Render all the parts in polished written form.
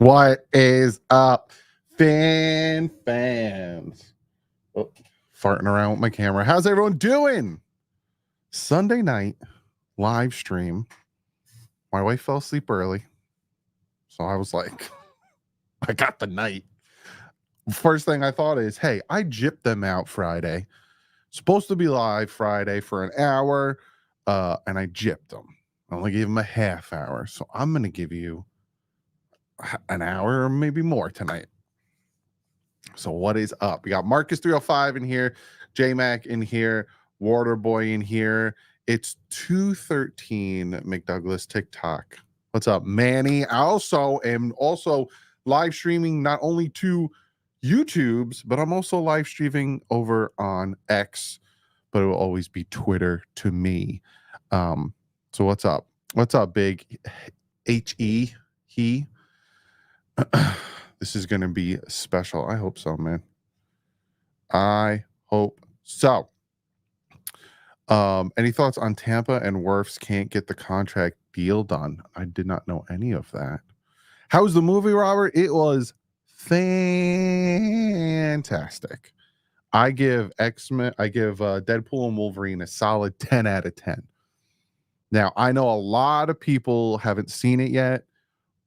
What is up, fans? Oh, farting around with my camera. How's everyone doing? Sunday night live stream. My wife fell asleep early, so I was like, I got the night. First thing I thought is, hey, I gypped them out Friday. Supposed to be live Friday for an hour, and I gypped them. I only gave them a half hour, so I'm going to give you an hour or maybe more tonight. So what is up? We got Marcus 305 in here, J-Mac in here, Waterboy in here. It's 2:13 McDouglas TikTok. What's up, Manny? I also am live streaming not only to YouTube's, but I'm also live streaming over on X, but it will always be Twitter to me. So what's up? What's up, Big He? This is going to be special. I hope so, man. I hope so. Any thoughts on Tampa and Wirfs can't get the contract deal done? I did not know any of that. How was the movie, Robert? It was fantastic. I give Deadpool and Wolverine a solid 10 out of 10. Now, I know a lot of people haven't seen it yet,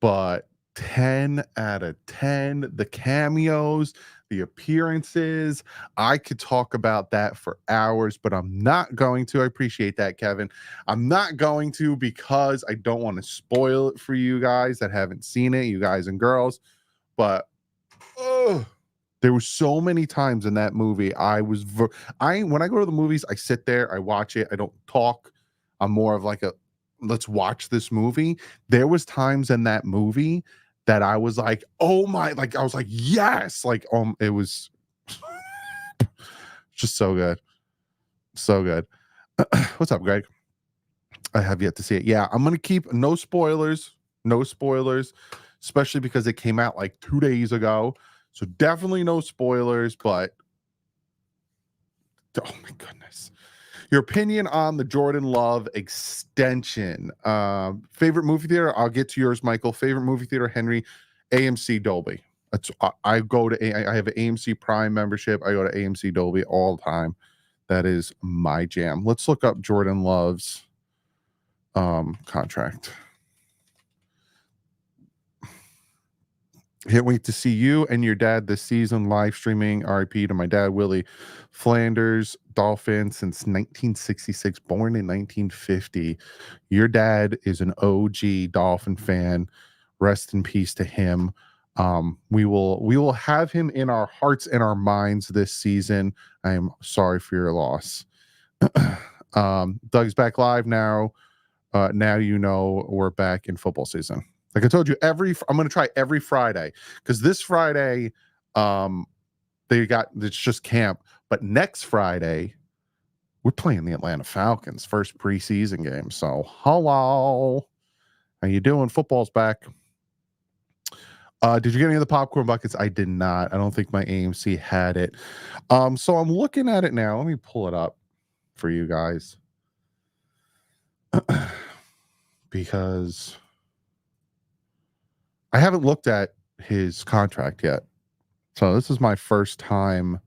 but 10 out of 10. The cameos, the appearances. I could talk about that for hours, but I'm not going to. I appreciate that, Kevin. I'm not going to because I don't want to spoil it for you guys that haven't seen it, you guys and girls. But there were so many times in that movie when I go to the movies, I sit there, I watch it, I don't talk. I'm more of like let's watch this movie. There was times in that movie that I was like, oh my, like I was like, yes, like it was just so good. So good. What's up, Greg? I have yet to see it. Yeah, I'm gonna keep no spoilers, especially because it came out like 2 days ago. So definitely no spoilers, but oh my goodness. Your opinion on the Jordan Love extension. Favorite movie theater? I'll get to yours, Michael. Favorite movie theater, Henry. AMC Dolby. I have an AMC Prime membership. I go to AMC Dolby all the time. That is my jam. Let's look up Jordan Love's contract. Can't wait to see you and your dad this season live streaming. RIP to my dad, Willie Flanders, Dolphins since 1966, born in 1950. Your dad is an OG Dolphin fan. Rest in peace to him. We will have him in our hearts and our minds this season. I am sorry for your loss. Doug's back live now. Now you know we're back in football season. Like I told you, I'm going to try every Friday because this Friday, it's just camp. But next Friday, we're playing the Atlanta Falcons first preseason game. So hello, how you doing? Football's back. Did you get any of the popcorn buckets? I did not. I don't think my AMC had it. So I'm looking at it now. Let me pull it up for you guys because I haven't looked at his contract yet. So this is my first time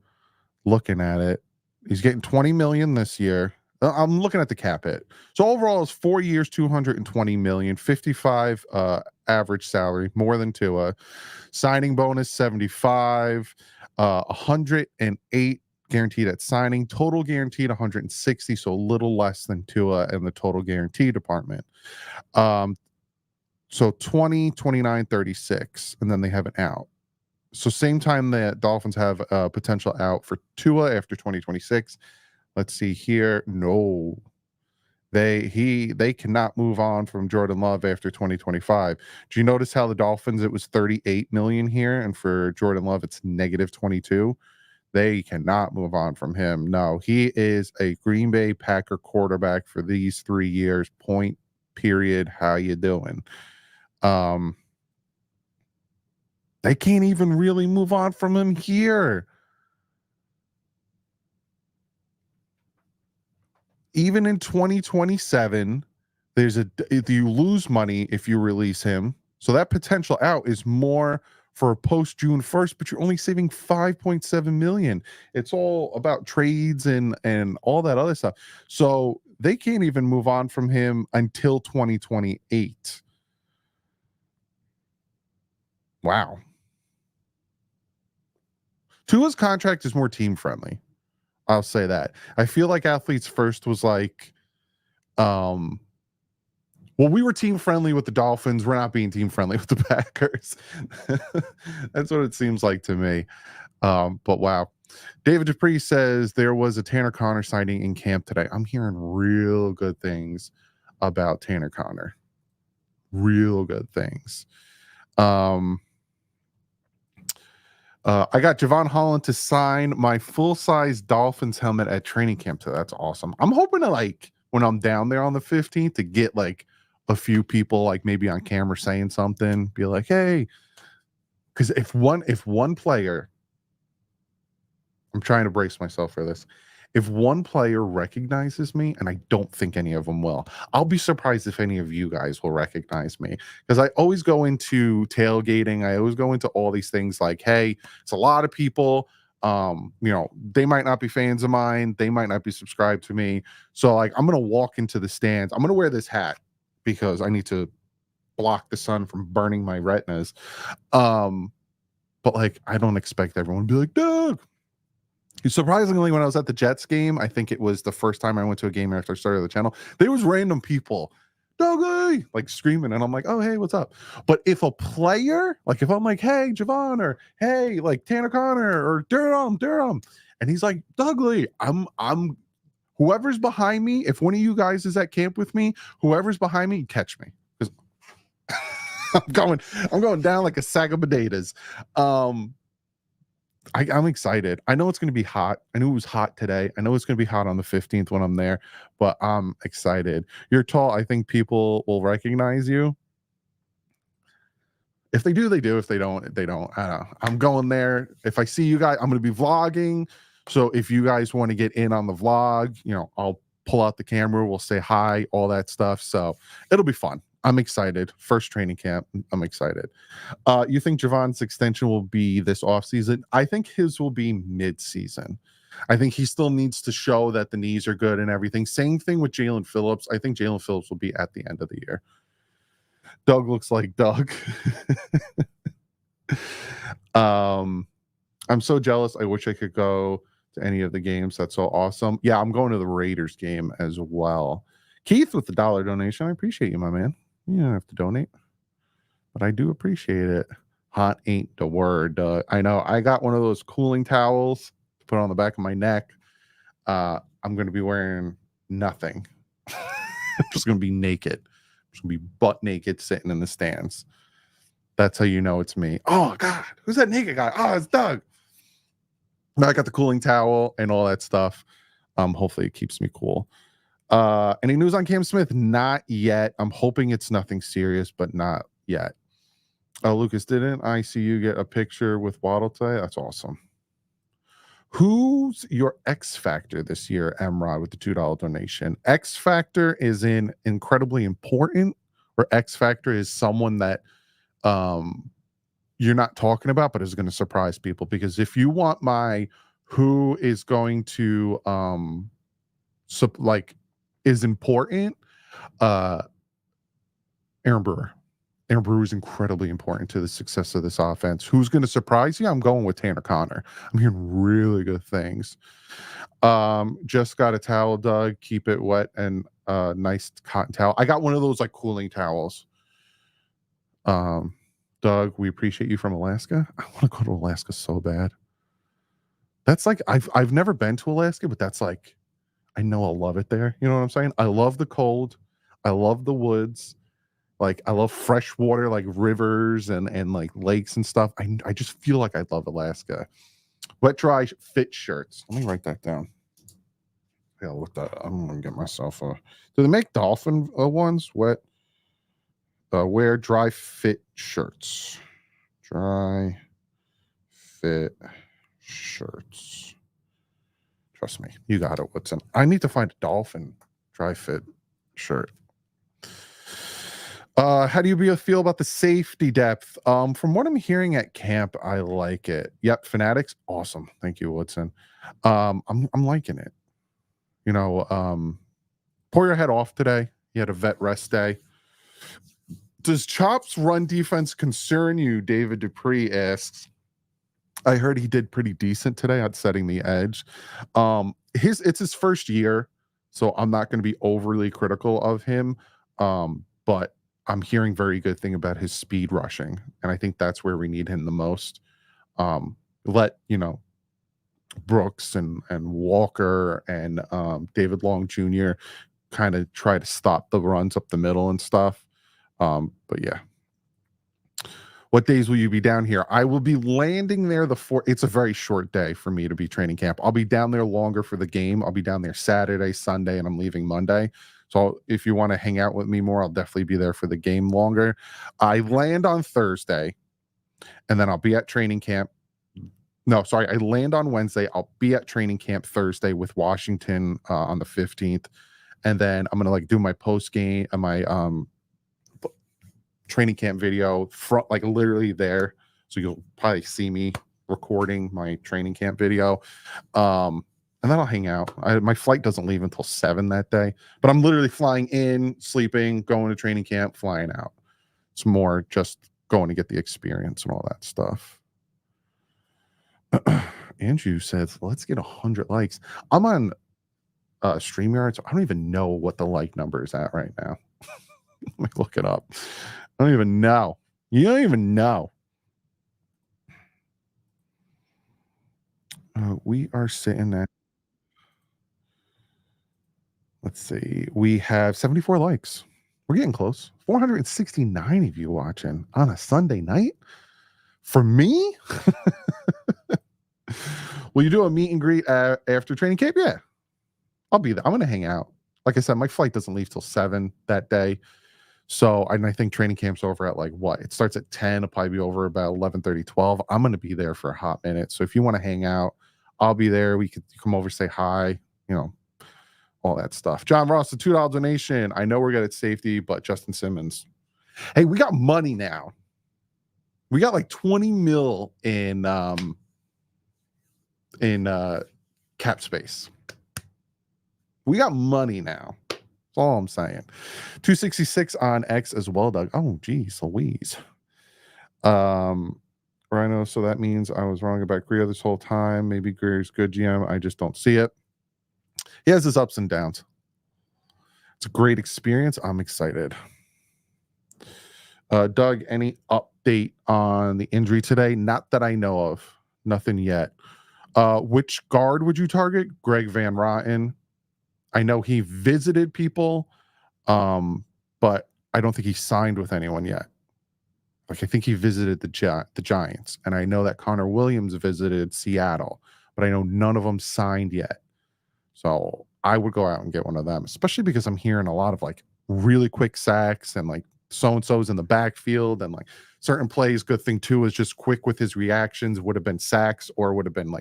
looking at it. He's getting $20 million this year. I'm looking at the cap hit. So overall it's 4 years, $220 million, 55 average salary, more than Tua. Signing bonus 75, 108 guaranteed at signing, total guaranteed 160, so a little less than Tua in the total guarantee department. So 20, 29, 36, and then they have an out. So same time that Dolphins have a potential out for Tua after 2026. Let's see here. No, they cannot move on from Jordan Love after 2025. Do you notice how the Dolphins, it was 38 million here, and for Jordan Love it's negative 22? They cannot move on from him. No, he is a Green Bay Packer quarterback for these 3 years. Point, period. How you doing? They can't even really move on from him here. Even in 2027, you lose money if you release him. So that potential out is more for post June 1st, but you're only saving 5.7 million. It's all about trades and all that other stuff. So they can't even move on from him until 2028. Wow. Tua's contract is more team friendly. I'll say that. I feel like Athletes First was like, well, we were team friendly with the Dolphins. We're not being team friendly with the Packers. That's what it seems like to me. But wow. David Dupree says there was a Tanner Connor sighting in camp today. I'm hearing real good things about Tanner Connor. Real good things. I got Javon Holland to sign my full-size Dolphins helmet at training camp. So that's awesome. I'm hoping to, like, when I'm down there on the 15th, to get like a few people, like maybe on camera saying something, be like, hey, because if one player, I'm trying to brace myself for this. If one player recognizes me, and I don't think any of them will, I'll be surprised if any of you guys will recognize me, because I always go into tailgating. I always go into all these things like, hey, it's a lot of people. They might not be fans of mine. They might not be subscribed to me. So like, I'm going to walk into the stands. I'm going to wear this hat because I need to block the sun from burning my retinas. But like, I don't expect everyone to be like, Doug. Surprisingly, when I was at the Jets game, I think it was the first time I went to a game after I started the channel, there was random people, Dougie, like screaming, and I'm like, oh, hey, what's up? But if a player, like if I'm like, hey, Javon, or hey, like Tanner Connor, or Durham, and he's like, Dougie, I'm whoever's behind me, if one of you guys is at camp with me, whoever's behind me, catch me. Because I'm going down like a sack of potatoes. I'm excited. I know it's going to be hot. I knew it was hot today. I know it's going to be hot on the 15th when I'm there, but I'm excited. You're tall. I think people will recognize you. If they do, they do. If they don't, they don't. I don't know. I'm going there. If I see you guys, I'm going to be vlogging. So if you guys want to get in on the vlog, I'll pull out the camera. We'll say hi, all that stuff. So it'll be fun. I'm excited. First training camp. I'm excited. You think Javon's extension will be this offseason? I think his will be mid-season. I think he still needs to show that the knees are good and everything. Same thing with Jalen Phillips. I think Jalen Phillips will be at the end of the year. Doug looks like Doug. I'm so jealous. I wish I could go to any of the games. That's so awesome. Yeah, I'm going to the Raiders game as well. Keith with the $1 donation. I appreciate you, my man. You don't have to donate, but I do appreciate it. Hot ain't the word. I know. I got one of those cooling towels to put on the back of my neck. I'm going to be wearing nothing. I'm just going to be naked. I'm just going to be butt naked sitting in the stands. That's how you know it's me. Oh, God. Who's that naked guy? Oh, it's Doug. Now I got the cooling towel and all that stuff. Hopefully it keeps me cool. Any news on Cam Smith? Not yet. I'm hoping it's nothing serious, but not yet. Lucas, didn't I see you get a picture with Waddle today? That's awesome. Who's your X Factor this year, Emrod, with the $2 donation? X Factor is incredibly important, or X Factor is someone that you're not talking about, but is going to surprise people. Because if you want my who is going to is important, Aaron Brewer. Aaron Brewer is incredibly important to the success of this offense. Who's going to surprise you? I'm going with Tanner Connor. I'm hearing really good things. Just got a towel, Doug. Keep it wet and nice cotton towel. I got one of those like cooling towels. Doug, we appreciate you from Alaska. I want to go to Alaska so bad. That's like I've never been to Alaska, but that's like I know I'll love it there. You know what I'm saying? I love the cold. I love the woods. Like I love fresh water, like rivers and like lakes and stuff. I just feel like I love Alaska. Wet dry fit shirts. Let me write that down. Yeah, I'll look that up. I'm gonna get myself a. Do they make dolphin ones? Wet. Wear dry fit shirts. Dry fit shirts. Trust me, you got it, Woodson. I need to find a dolphin dry fit shirt. How do you feel about the safety depth? From what I'm hearing at camp, I like it. Yep, Fanatics, awesome. Thank you, Woodson. I'm liking it. You know, Poyer had off today. He had a vet rest day. Does Chop's run defense concern you? David Dupree asks. I heard he did pretty decent today at setting the edge. It's his first year, so I'm not going to be overly critical of him. But I'm hearing very good thing about his speed rushing, and I think that's where we need him the most. Let Brooks and Walker and David Long Jr. kind of try to stop the runs up the middle and stuff. But yeah. What days will you be down here? I will be landing there it's a very short day for me to be training camp. I'll be down there longer for the game. I'll be down there Saturday, Sunday, and I'm leaving Monday. So if you want to hang out with me more, I'll definitely be there for the game longer. I land on Thursday, and then I'll be at training camp. No, sorry. I land on Wednesday. I'll be at training camp Thursday with Washington on the 15th. And then I'm going to do my post game and my training camp video front, literally there. So you'll probably see me recording my training camp video. And then I'll hang out. My flight doesn't leave until 7 that day, but I'm literally flying in, sleeping, going to training camp, flying out. It's more just going to get the experience and all that stuff. Andrew says, let's get 100 likes. I'm on StreamYard, so I don't even know what the like number is at right now. Let me look it up. I don't even know. You don't even know. We are sitting at, let's see, we have 74 likes. We're getting close. 469 of you watching on a Sunday night. For me? Will you do a meet and greet after training camp? Yeah, I'll be there. I'm going to hang out. Like I said, my flight doesn't leave till 7 that day. So I think training camp's over at it starts at 10. It'll probably be over about 11:30, 12. I'm going to be there for a hot minute. So if you want to hang out, I'll be there. We could come over, say hi, all that stuff. John Ross, the $2 donation. I know we're good at safety, but Justin Simmons. Hey, we got money now. We got 20 mil in cap space. We got money now. That's all I'm saying. 266 on X as well, Doug. Oh, geez, Louise. Rhino, so that means I was wrong about Greer this whole time. Maybe Greer's good GM. I just don't see it. He has his ups and downs. It's a great experience. I'm excited. Doug, any update on the injury today? Not that I know of. Nothing yet. Which guard would you target? Greg Van Rotten. I know he visited people, but I don't think he signed with anyone yet. I think he visited the Giants, and I know that Connor Williams visited Seattle, but I know none of them signed yet. So I would go out and get one of them, especially because I'm hearing a lot of really quick sacks and so-and-so's in the backfield and certain plays. Good thing too is just quick with his reactions, would have been sacks or would have been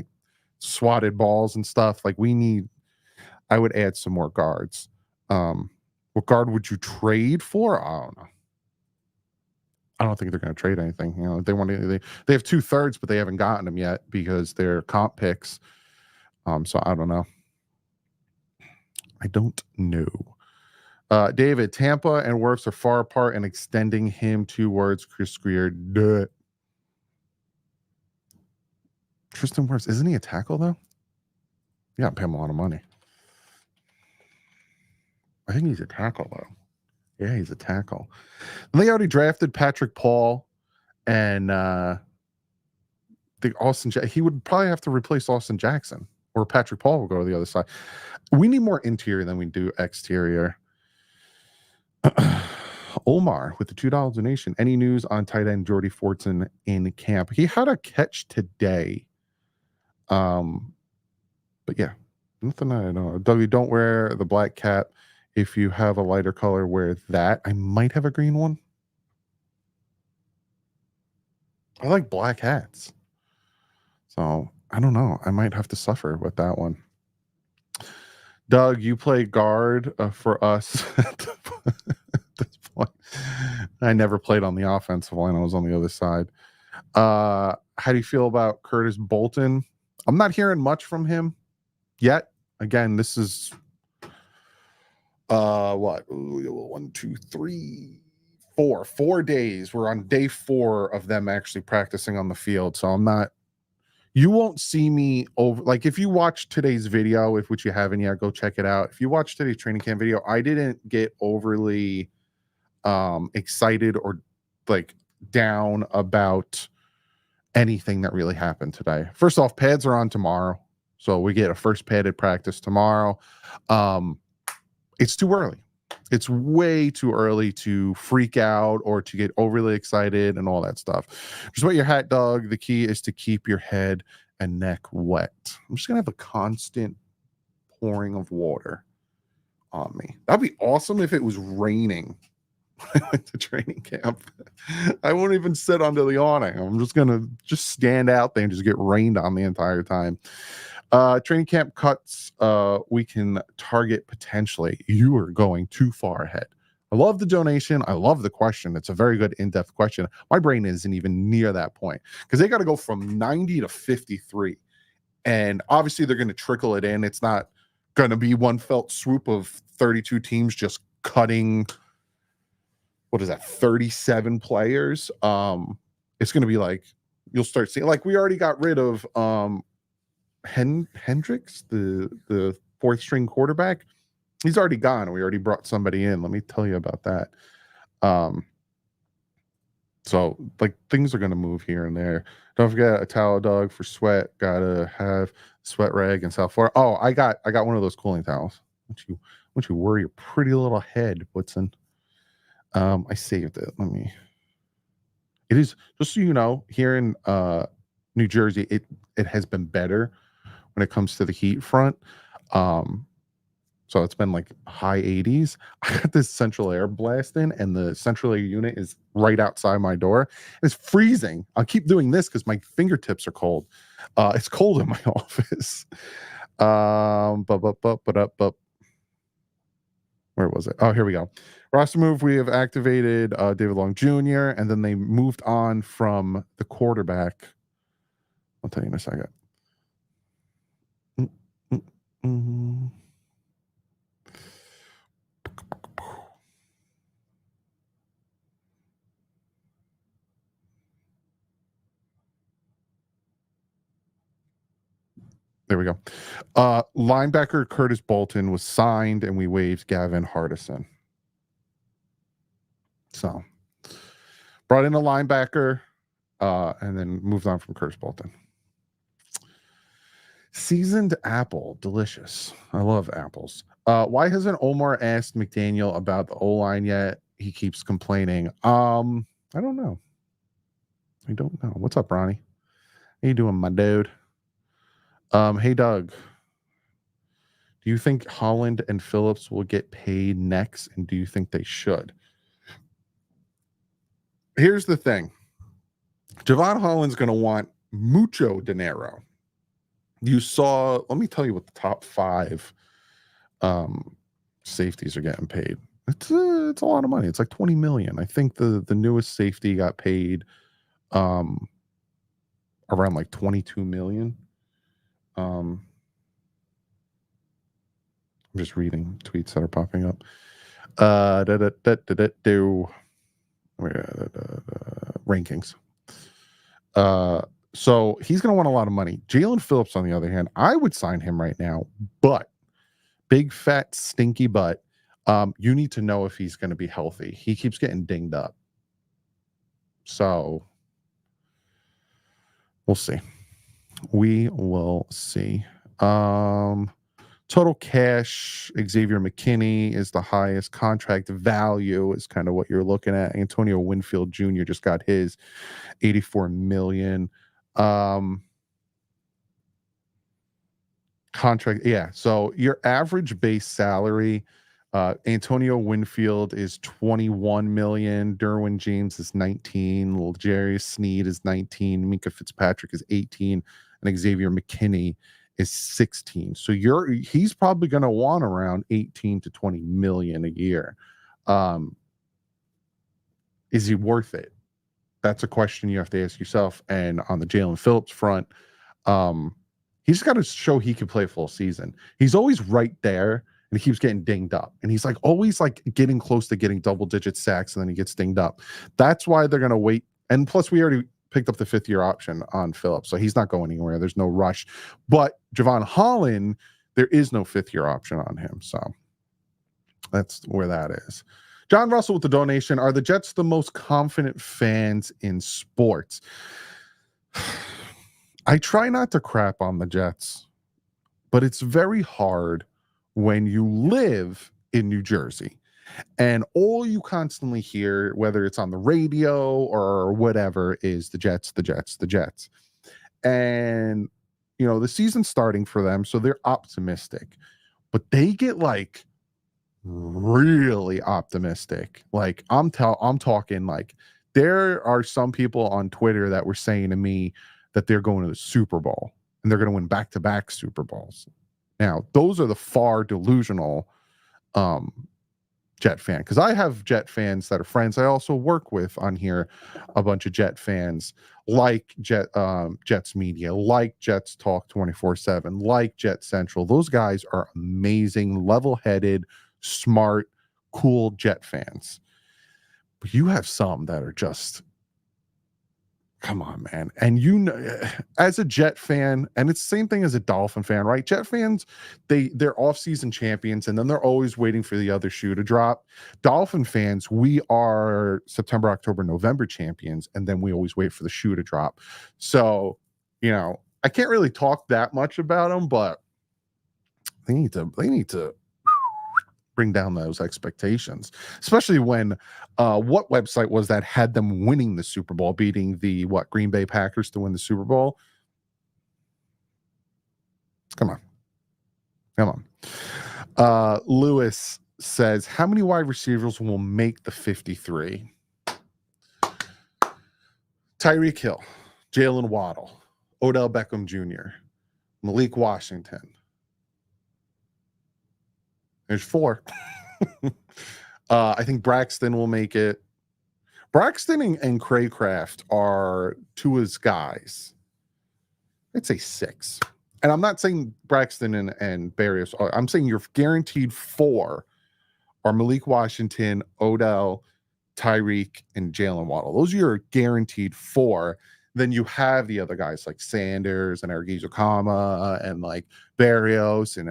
swatted balls and stuff. I would add some more guards. What guard would you trade for? I don't know. I don't think they're going to trade anything. They have 2/3, but they haven't gotten them yet because they're comp picks. So I don't know. I don't know. David, Tampa and Wirfs are far apart, and extending him 2 words. Chris Greer, duh. Tristan Wirfs, isn't he a tackle though? Yeah, pay him a lot of money. I think he's a tackle though. Yeah, he's a tackle. And they already drafted Patrick Paul, and he would probably have to replace Austin Jackson, or Patrick Paul will go to the other side. We need more interior than we do exterior. Omar with the $2 donation. Any news on tight end Jordy Fortson in camp? He had a catch today. But yeah, nothing I know. Dougie, don't wear the black cap. If you have a lighter color, wear that. I might have a green one. I like black hats. So I don't know. I might have to suffer with that one. Doug, you play guard for us at this point. I never played on the offensive line. I was on the other side. How do you feel about Curtis Bolton? I'm not hearing much from him yet. Again, this is what? 1, 2, 3, 4. 4 days. We're on day 4 of them actually practicing on the field. So I'm not. You won't see me over. Like if you watch today's video, which you haven't yet, go check it out. If you watch today's training camp video, I didn't get overly excited or like down about anything that really happened today. First off, pads are on tomorrow, so we get a first padded practice tomorrow. It's too early. It's way too early to freak out or to get overly excited and all that stuff. Just wet your hat, dog. The key is to keep your head and neck wet. I'm just gonna have a constant pouring of water on me. That'd be awesome if it was raining. I went to training camp. I won't even sit under the awning. I'm just gonna stand out there and just get rained on the entire time. Training camp cuts we can target potentially. You are going too far ahead. I love the donation. I love the question. It's a very good in-depth question. My brain isn't even near that point because they got to go from 90 to 53. And obviously they're going to trickle it in. It's not going to be one felt swoop of 32 teams just cutting, what is that, 37 players. It's going to be like, you'll start seeing, like we already got rid of Hendricks, the 4th string quarterback. He's already gone. We already brought somebody in. Let me tell you about that. So like things are going to move here and there. Don't forget a towel, dog, for sweat. Gotta have sweat rag in South Florida. Oh, I got one of those cooling towels. Don't you worry your pretty little head, Woodson. I saved it. It is, just so you know, here in New Jersey, it has been better when it comes to the heat front. So it's been like high 80s. I got this central air blasting, and the central air unit is right outside my door. It's freezing. I'll keep doing this because my fingertips are cold. It's cold in my office. Where was it? Oh, here we go. Roster move. We have activated David Long Jr., and then they moved on from the quarterback. I'll tell you in a second. There we go. Linebacker Curtis Bolton was signed, and we waived Gavin Hardison. So brought in a linebacker, and then moved on from Curtis Bolton. Seasoned apple, delicious. I love apples. Why hasn't Omar asked McDaniel about the O-line yet? He keeps complaining. I don't know. What's up, Ronnie? How you doing, my dude? Hey, Doug. Do you think Holland and Phillips will get paid next, and do you think they should? Here's the thing. Javon Holland's going to want mucho dinero. You saw, let me tell you what the top 5 safeties are getting paid. It's a lot of money. It's like 20 million. I think the newest safety got paid around like 22 million. I'm just reading tweets that are popping up. Rankings. So he's going to want a lot of money. Jalen Phillips, on the other hand, I would sign him right now, but big, fat, stinky butt. You need to know if he's going to be healthy. He keeps getting dinged up. So we'll see. We will see. Total cash, Xavier McKinney is the highest. Contract value is kind of what you're looking at. Antonio Winfield Jr. just got his $84 million. Contract, yeah. So your average base salary, Antonio Winfield is 21 million. Derwin James is 19. L'Jarius Sneed is 19. Minka Fitzpatrick is 18, and Xavier McKinney is 16. So he's probably going to want around 18 to 20 million a year. is he worth it? That's a question you have to ask yourself. And on the Jalen Phillips front, he's got to show he can play full season. He's always right there, and he keeps getting dinged up. And he's like always like getting close to getting double-digit sacks, and then he gets dinged up. That's why they're going to wait. And plus, we already picked up the 5th-year option on Phillips, so he's not going anywhere. There's no rush. But Javon Holland, there is no 5th-year option on him. So that's where that is. John Russell with the donation. Are the Jets the most confident fans in sports? I try not to crap on the Jets, but it's very hard when you live in New Jersey and all you constantly hear, whether it's on the radio or whatever, is the Jets, the Jets, the Jets. And, you know, the season's starting for them, so they're optimistic, but they get like really optimistic. Like I'm talking like there are some people on Twitter that were saying to me that they're going to the Super Bowl and they're going to win back-to-back Super Bowls. Now, those are the far delusional Jet fan, because I have Jet fans that are friends. I also work with on here a bunch of Jet fans like Jets Media, like Jets Talk 24/7, like Jet Central. Those guys are amazing, level-headed, smart, cool Jet fans. But you have some that are just, come on, man. And you know, as a Jet fan, and it's the same thing as a Dolphin fan, right? Jet fans, they're off-season champions, and then they're always waiting for the other shoe to drop. Dolphin fans, we are September, October, November champions, and then we always wait for the shoe to drop. So, you know, I can't really talk that much about them, but they need to bring down those expectations, especially when what website was that had them winning the Super Bowl, beating the Green Bay Packers to win the Super Bowl? Come on. Lewis says, how many wide receivers will make the 53? Tyreek Hill, Jalen Waddle, Odell Beckham Jr., Malik Washington. There's 4. I think Braxton will make it. Braxton and Craycraft are Tua's guys. I'd say 6. And I'm not saying Braxton and Barrios. I'm saying you're guaranteed 4 are Malik Washington, Odell, Tyreek, and Jalen Waddle. Those are your guaranteed 4. Then you have the other guys like Sanders and Argizokama and like Barrios and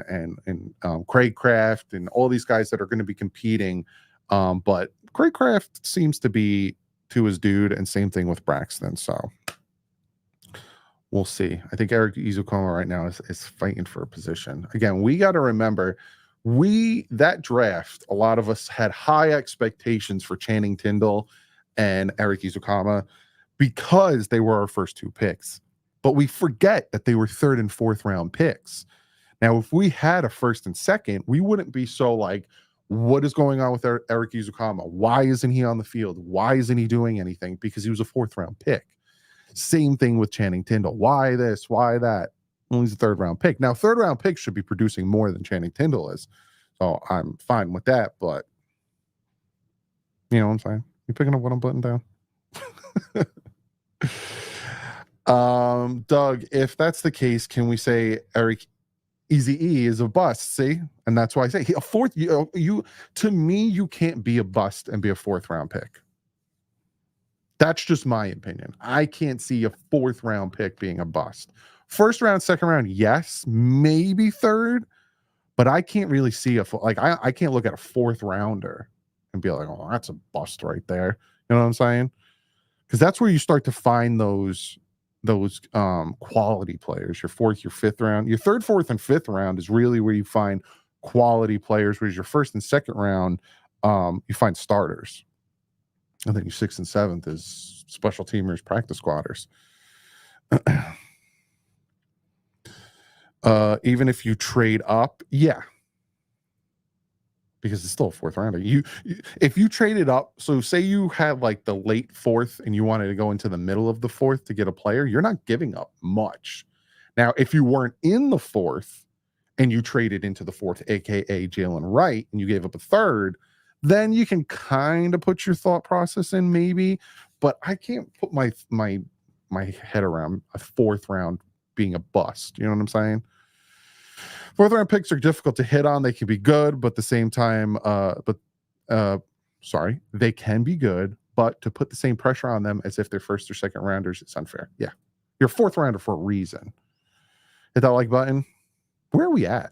Craycraft and all these guys that are going to be competing. But Craycraft seems to be to his dude, and same thing with Braxton. So we'll see. I think Eric Izukoma right now is fighting for a position. Again, we got to remember that draft, a lot of us had high expectations for Channing Tindall and Eric Izukama because they were our first 2 picks. But we forget that they were 3rd and 4th round picks. Now, if we had a 1st and 2nd, we wouldn't be so like, what is going on with Eric Izukama? Why isn't he on the field? Why isn't he doing anything? Because he was a 4th round pick. Same thing with Channing Tindall. Why this? Why that? Well, he's a 3rd round pick. Now, 3rd round picks should be producing more than Channing Tindall is. So I'm fine with that. But you know what I'm saying? You picking up what I'm putting down? Doug, if that's the case, can we say Eric Eazy-E is a bust? See, and that's why I say a 4th. You to me, you can't be a bust and be a 4th round pick. That's just my opinion. I can't see a 4th round pick being a bust. 1st round, 2nd round, yes, maybe 3rd, but I can't really see I can't look at a 4th rounder and be like, oh, that's a bust right there. You know what I'm saying? Because that's where you start to find those quality players. Your 4th, your 5th round, your 3rd, 4th, and 5th round is really where you find quality players. Whereas your 1st and 2nd round, you find starters. I think your 6th and 7th is special teamers, practice squatters. Even if you trade up, yeah, because it's still a 4th rounder. If you traded up, so say you had like the late 4th and you wanted to go into the middle of the 4th to get a player, you're not giving up much. Now, if you weren't in the 4th and you traded into the 4th, aka Jalen Wright, and you gave up a 3rd, then you can kind of put your thought process in maybe, but I can't put my head around a fourth round being a bust. You know what I'm saying? Fourth round picks are difficult to hit on. They can be good, but at the same time, they can be good, but to put the same pressure on them as if they're first or second rounders, it's unfair. Yeah. You're a fourth rounder for a reason. Hit that like button. Where are we at?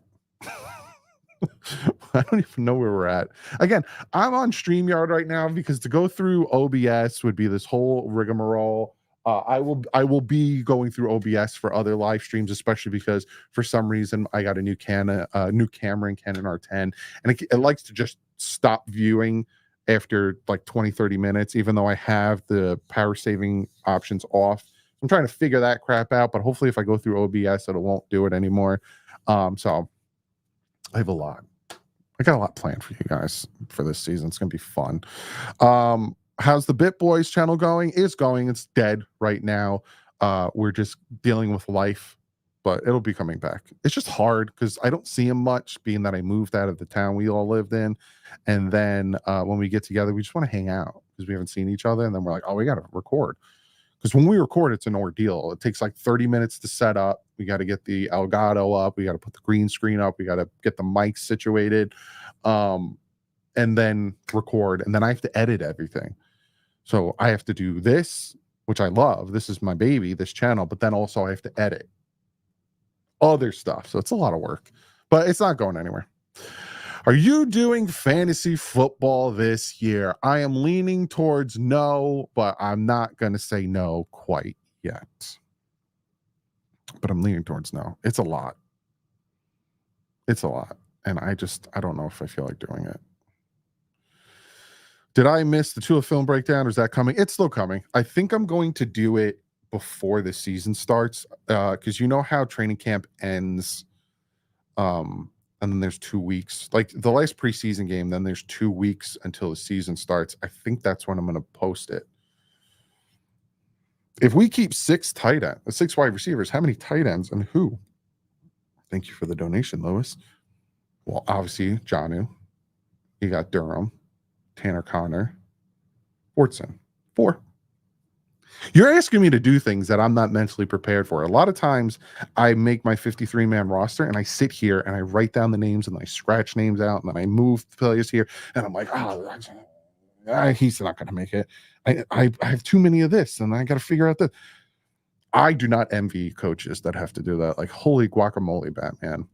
I don't even know where we're at. Again, I'm on StreamYard right now because to go through OBS would be this whole rigmarole. I will be going through OBS for other live streams, especially because for some reason I got a new camera in Canon R10, and it likes to just stop viewing after like 20-30 minutes, even though I have the power saving options off. I'm trying to figure that crap out, but hopefully if I go through OBS, it won't do it anymore. So I have a lot. I got a lot planned for you guys for this season. It's gonna be fun. How's the Bit Boys channel going? It's going. It's dead right now. We're just dealing with life, but it'll be coming back. It's just hard because I don't see him much, being that I moved out of the town we all lived in. And then when we get together, we just want to hang out because we haven't seen each other. And then we're like, oh, we got to record. Because when we record, it's an ordeal. It takes like 30 minutes to set up. We got to get the Elgato up. We got to put the green screen up. We got to get the mics situated, and then record. And then I have to edit everything. So I have to do this, which I love. This is my baby, this channel. But then also I have to edit other stuff. So it's a lot of work. But it's not going anywhere. Are you doing fantasy football this year? I am leaning towards no, but I'm not going to say no quite yet. But I'm leaning towards no. It's a lot. It's a lot. And I don't know if I feel like doing it. Did I miss the Tua film breakdown, or is that coming? It's still coming. I think I'm going to do it before the season starts, because you know how training camp ends, and then there's 2 weeks, like the last preseason game, then there's 2 weeks until the season starts. I think that's when I'm going to post it. If we keep 6 wide receivers, how many tight ends and who? Thank you for the donation, Lewis. Well, obviously, Jonnu. You got Durham, Tanner Connor, Fortson. 4. You're asking me to do things that I'm not mentally prepared for. A lot of times I make my 53-man roster and I sit here and I write down the names and I scratch names out and then I move players here and I'm like, he's not going to make it. I have too many of this and I got to figure out that. I do not envy coaches that have to do that. Like, holy guacamole, Batman.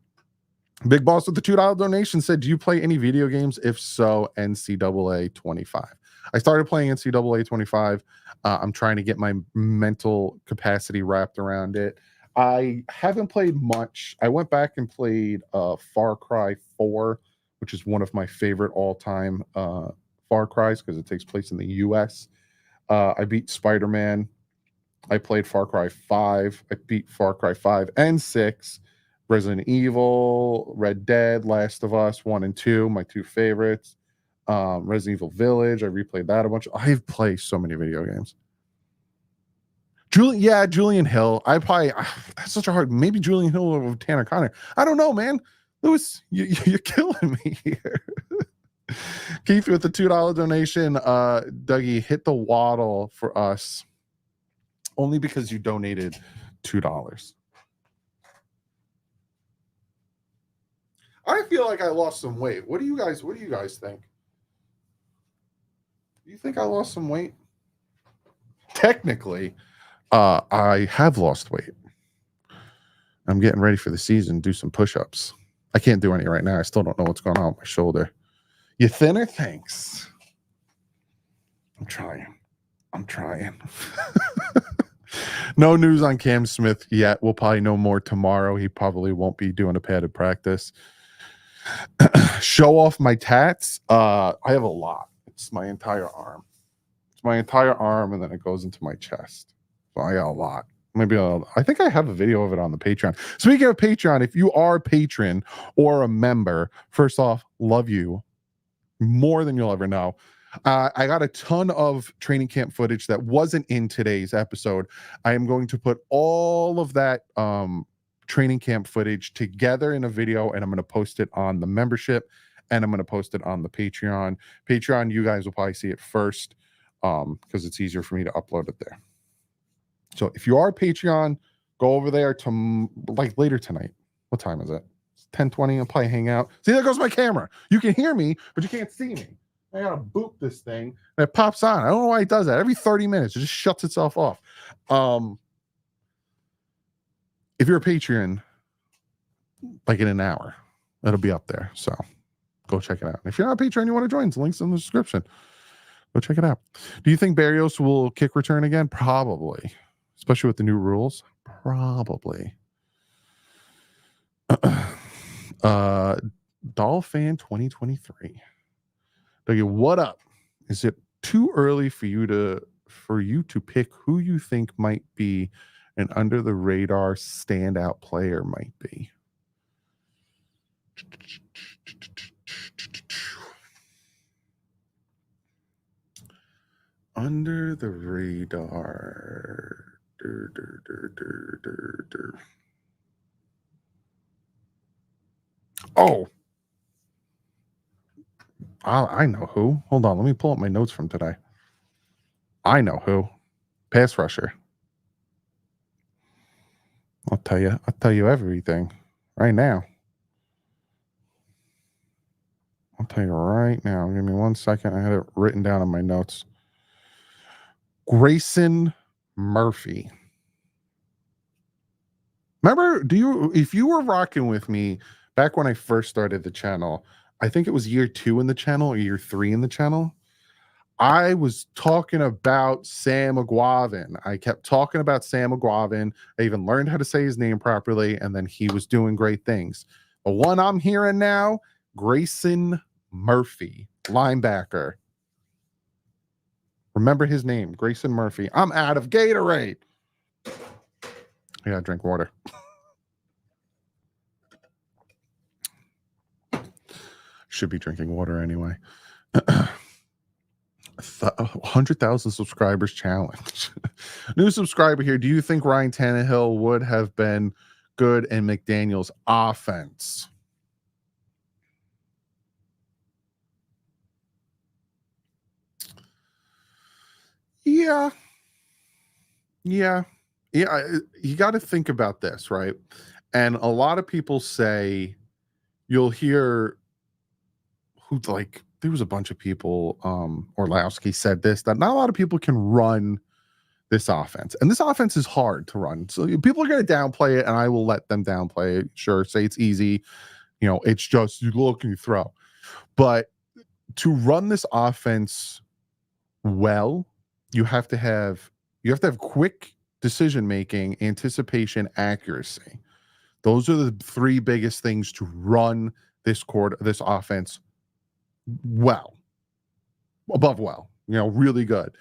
Big Boss with the $2 donation said, do you play any video games? If so, NCAA 25. I started playing NCAA 25. I'm trying to get my mental capacity wrapped around it. I haven't played much. I went back and played Far Cry 4, which is one of my favorite all-time Far Cries because it takes place in the U.S. I beat Spider-Man. I played Far Cry 5. I beat Far Cry 5 and 6. Resident Evil, Red Dead, Last of Us 1 and 2, my 2 favorites. Resident Evil Village, I replayed that a bunch. I've played so many video games. Julian Hill. That's such a hard. Maybe Julian Hill over Tanner Connor. I don't know, man. Lewis, you're killing me here. Keith with the $2 donation. Dougie, hit the waddle for us. Only because you donated $2. I feel like I lost some weight. What do you guys think? Do you think I lost some weight? Technically, I have lost weight. I'm getting ready for the season, do some push-ups. I can't do any right now. I still don't know what's going on with my shoulder. You thinner? Thanks. I'm trying. No news on Cam Smith yet. We'll probably know more tomorrow. He probably won't be doing a padded practice. Show off my tats. I have a lot. It's my entire arm. And then it goes into my chest. So I got a lot. I think I have a video of it on the Patreon. Speaking of Patreon, if you are a patron or a member, first off, love you more than you'll ever know. I got a ton of training camp footage that wasn't in today's episode. I am going to put all of that training camp footage together in a video, and I'm going to post it on the membership and I'm going to post it on the Patreon. Patreon, you guys will probably see it first because it's easier for me to upload it there. So if you are a Patreon, go over there to like later tonight. What time is it? It's 10:20. I'll probably hang out. See, there goes my camera. You can hear me, but you can't see me. I gotta boot this thing and it pops on. I don't know why it does that. Every 30 minutes, it just shuts itself off. If you're a Patreon, like in an hour, it'll be up there. So go check it out. If you're not a Patreon, you want to join, the link's in the description. Go check it out. Do you think Barrios will kick return again? Probably. Especially with the new rules. Probably. Dolphin 2023. Dougie, what up? Is it too early for you to pick who you think might be an under the radar standout player might be? Under the radar. Oh, I know who. Hold on, let me pull up my notes from today. I know who. Pass rusher. I'll tell you everything right now. I'll tell you right now. Give me 1 second. I had it written down in my notes. Grayson Murphy. Remember, if you were rocking with me back when I first started the channel, I think it was year 2 in the channel or year 3 in the channel, I was talking about Sam Aguavin. I kept talking about Sam Aguavin. I even learned how to say his name properly, and then he was doing great things. The one I'm hearing now, Grayson Murphy, linebacker. Remember his name, Grayson Murphy. I'm out of Gatorade. I gotta drink water. Should be drinking water anyway. 100,000 subscribers challenge. New subscriber here. Do you think Ryan Tannehill would have been good in McDaniel's offense? Yeah. You got to think about this, right? And a lot of people say, you'll hear there was a bunch of people, Orlowski said this, that not a lot of people can run this offense. And this offense is hard to run. So people are going to downplay it, and I will let them downplay it. Sure, say it's easy. It's just you look and you throw. But to run this offense well, you have to have quick decision making, anticipation, accuracy. Those are the 3 biggest things to run this offense well, above well, really good.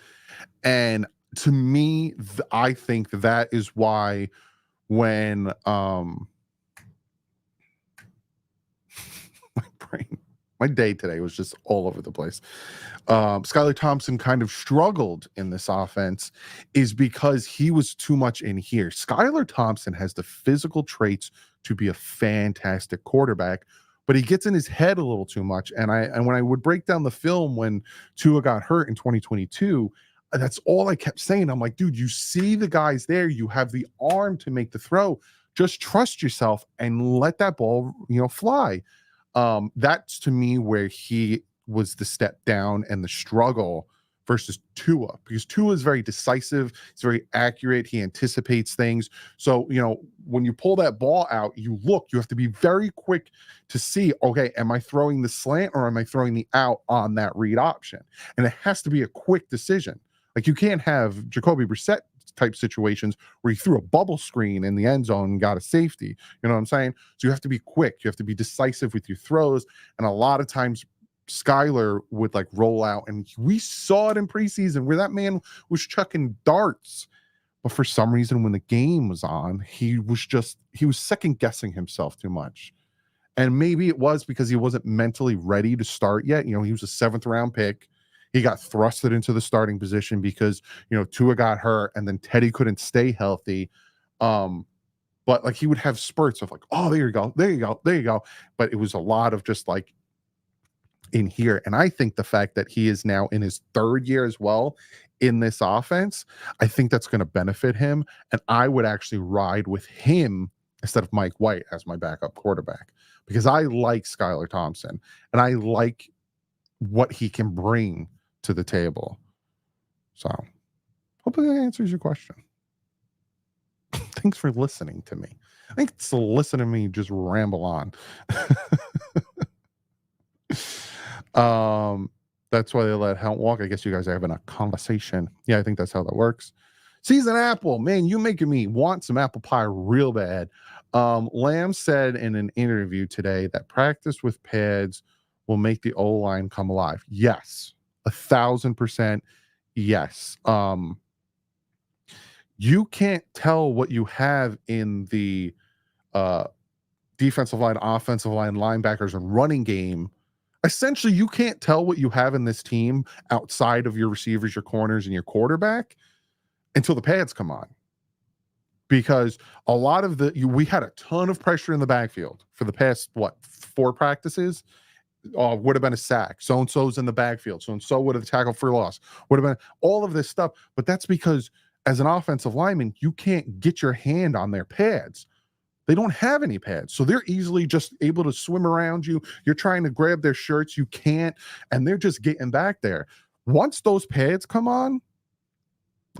And to me, I think that is why when my day today was just all over the place. Skylar Thompson kind of struggled in this offense is because he was too much in here. Skylar Thompson has the physical traits to be a fantastic quarterback, but he gets in his head a little too much. And when I would break down the film when Tua got hurt in 2022, that's all I kept saying. I'm like, dude, you see the guys there. You have the arm to make the throw. Just trust yourself and let that ball, fly. That's to me where he was the step down and the struggle versus Tua, because Tua is very decisive. He's very accurate. He anticipates things. So, when you pull that ball out, you have to be very quick to see, okay, am I throwing the slant or am I throwing the out on that read option? And it has to be a quick decision. Like, you can't have Jacoby Brissett type situations where he threw a bubble screen in the end zone and got a safety. You know what I'm saying? So you have to be quick. You have to be decisive with your throws. And a lot of times Skylar would roll out, and we saw it in preseason where that man was chucking darts. But for some reason, when the game was on, he was second guessing himself too much. And maybe it was because he wasn't mentally ready to start yet. He was a 7th round pick. He got thrusted into the starting position because, Tua got hurt and then Teddy couldn't stay healthy. But he would have spurts of oh, there you go. But it was a lot of just in here. And I think the fact that he is now in his third year as well in this offense, I think that's going to benefit him. And I would actually ride with him instead of Mike White as my backup quarterback, because I like Skylar Thompson and I like what he can bring to the table. So hopefully that answers your question. Thanks for listening to me. I think it's listen to me just ramble on. That's why they let Hunt walk. I guess you guys are having a conversation. Yeah, I think that's how that works. Season apple, man, you making me want some apple pie real bad. Lamb said in an interview today that practice with pads will make the O-line come alive. Yes, 1,000%. Yes. You can't tell what you have in the defensive line, offensive line, linebackers, and running game. Essentially, you can't tell what you have in this team outside of your receivers, your corners, and your quarterback until the pads come on. Because a lot of we had a ton of pressure in the backfield for the past, 4 practices. Would have been a sack. So-and-so's in the backfield. So-and-so would have tackled for loss. Would have been all of this stuff. But that's because as an offensive lineman, you can't get your hand on their pads. They don't have any pads. So they're easily just able to swim around you. You're trying to grab their shirts. You can't. And they're just getting back there. Once those pads come on,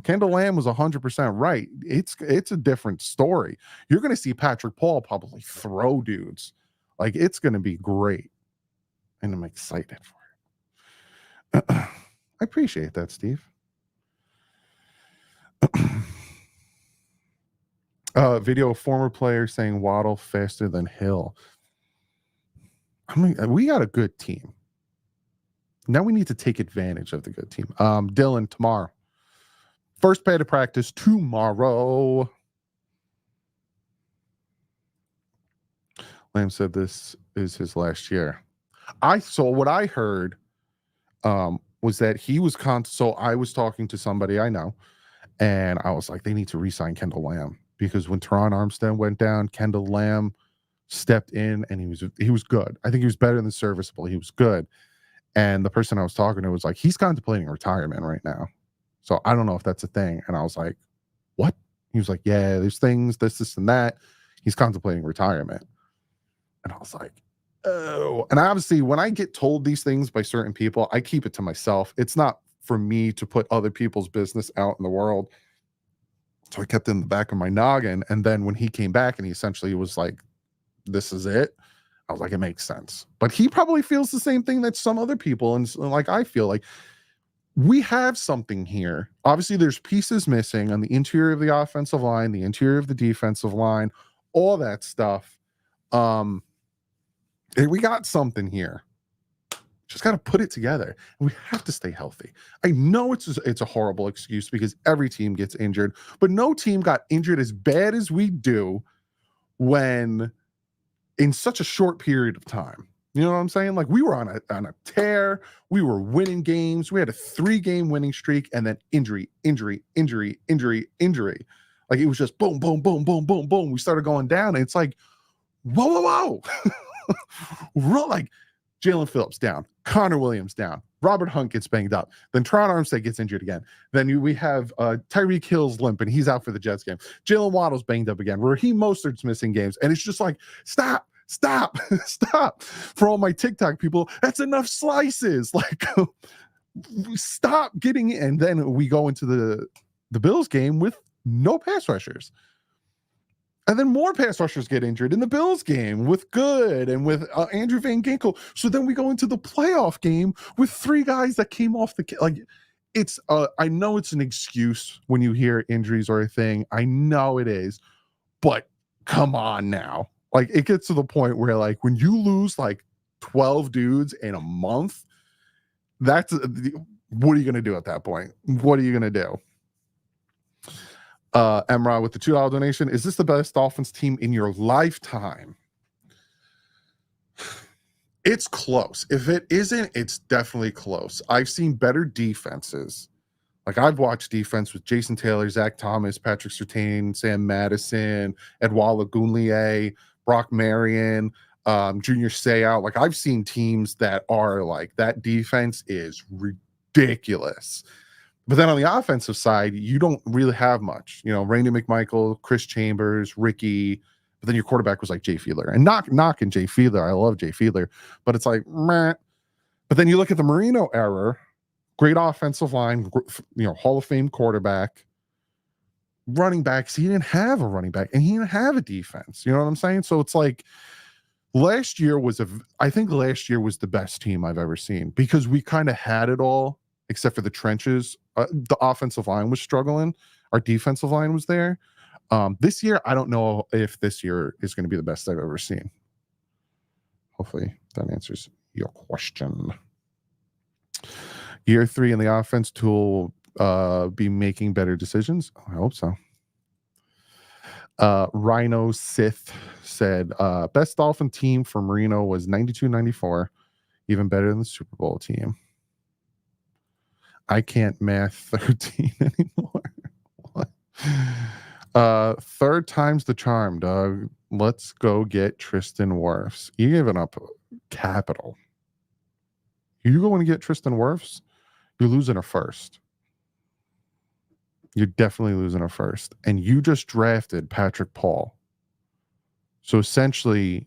Kendall Lamb was 100% right. It's a different story. You're going to see Patrick Paul probably throw dudes. Like, it's going to be great. And I'm excited for it. I appreciate that, Steve. Video of former players saying Waddle faster than Hill. I mean, we got a good team. Now we need to take advantage of the good team. Dylan, tomorrow. First pad of practice tomorrow. Lamb said this is his last year. What I heard was that he was so I was talking to somebody I know, and I was like, they need to re-sign Kendall Lamb, because when Teron Armstead went down, Kendall Lamb stepped in and he was good. I think he was better than serviceable. He was good. And the person I was talking to was like, he's contemplating retirement right now. So I don't know if that's a thing. And I was like, what? He was like, yeah, there's things, this, and that. He's contemplating retirement. And I was like, oh. And obviously, when I get told these things by certain people, I keep it to myself. It's not for me to put other people's business out in the world. So I kept it in the back of my noggin. And then when he came back and he essentially was like, this is it, I was like, it makes sense. But he probably feels the same thing that some other people, and like I feel like, we have something here. Obviously, there's pieces missing on the interior of the offensive line, the interior of the defensive line, all that stuff. We got something here. Just got to put it together. And we have to stay healthy. I know it's a horrible excuse because every team gets injured, but no team got injured as bad as we do when in such a short period of time. You know what I'm saying? Like, we were on a tear. We were winning games. We had a 3-game winning streak, and then injury. Like, it was just boom, boom, boom, boom, boom, boom. We started going down, and it's like, whoa. Like, Jalen Phillips down. Connor Williams down. Robert Hunt gets banged up. Then Teron Armstead gets injured again. Then we have Tyreek Hill's limp, and he's out for the Jets game. Jalen Waddle's banged up again. Raheem Mostert's missing games. And it's just like, stop. For all my TikTok people, that's enough slices. Like, stop getting it. And then we go into the Bills game with no pass rushers. And then more pass rushers get injured in the Bills game with Good and with Andrew Van Ginkel. So then we go into the playoff game with 3 guys that came off the like. It's I know it's an excuse when you hear injuries or a thing. I know it is, but come on now. Like, it gets to the point where, like, when you lose like 12 dudes in a month, that's what are you going to do at that point? What are you going to do? Emra with the $2 donation. Is this the best Dolphins team in your lifetime? It's close. If it isn't, it's definitely close. I've seen better defenses. Like, I've watched defense with Jason Taylor, Zach Thomas, Patrick Surtain, Sam Madison, Edouard Lagounlier, Brock Marion. Junior Seau. Like, I've seen teams that are like, that defense is ridiculous. But then on the offensive side, you don't really have much. You know, Randy McMichael, Chris Chambers, Ricky. But then your quarterback was like Jay Fiedler. And knocking Jay Fiedler. I love Jay Fiedler. But it's like, meh. But then you look at the Marino era, great offensive line, you know, Hall of Fame quarterback, running backs. He didn't have a running back, and he didn't have a defense. You know what I'm saying? So it's like, I think last year was the best team I've ever seen, because we kind of had it all except for the trenches. The offensive line was struggling. Our defensive line was there. This year, I don't know if this year is going to be the best I've ever seen. Hopefully that answers your question. Year 3 in the offense, Tool will be making better decisions. I hope so. Rhino Sith said, best Dolphin team for Marino was 92-94, even better than the Super Bowl team. I can't math 13 anymore. What? Third time's the charm, Doug. Let's go get Tristan Wirfs. You're giving up capital. You going to get Tristan Wirfs? You're losing a first. You're definitely losing a first. And you just drafted Patrick Paul. So essentially,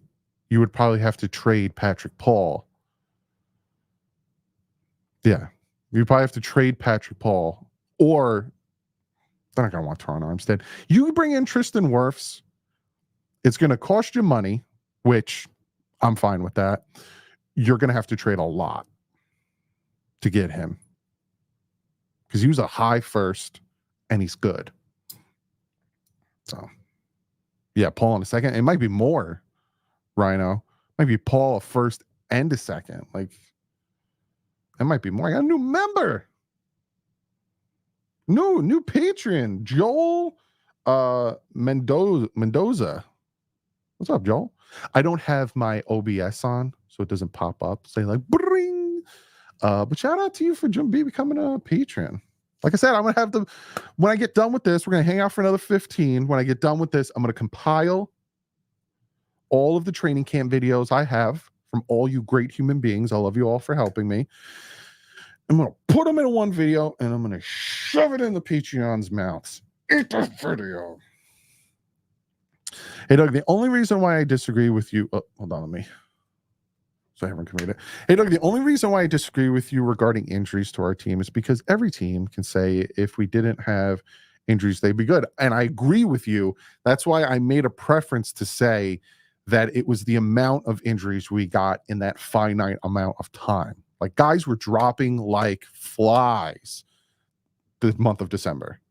you would probably have to trade Patrick Paul. Yeah. You probably have to trade Patrick Paul. Or they're not going to want Teron Armstead. You bring in Tristan Wirfs. It's going to cost you money, which I'm fine with that. You're going to have to trade a lot to get him, because he was a high first and he's good. So, yeah, Paul in a second. It might be more, Rhino. It might be Paul a first and a second. Like, it might be more. I got a new member. New patron, Joel Mendoza. What's up, Joel? I don't have my OBS on, so it doesn't pop up. Say like, bring. But shout out to you for becoming a patron. Like I said, I'm gonna have when I get done with this, we're gonna hang out for another 15. When I get done with this, I'm gonna compile all of the training camp videos I have from all you great human beings. I love you all for helping me. I'm gonna put them in one video and I'm gonna shove it in the Patreon's mouths. Eat the video. Hey, Doug, the only reason why I disagree with you. Oh, hold on, let me. So I haven't committed. Hey, Doug, the only reason why I disagree with you regarding injuries to our team is because every team can say if we didn't have injuries, they'd be good. And I agree with you. That's why I made a preference to say that it was the amount of injuries we got in that finite amount of time. Like, guys were dropping like flies the month of December.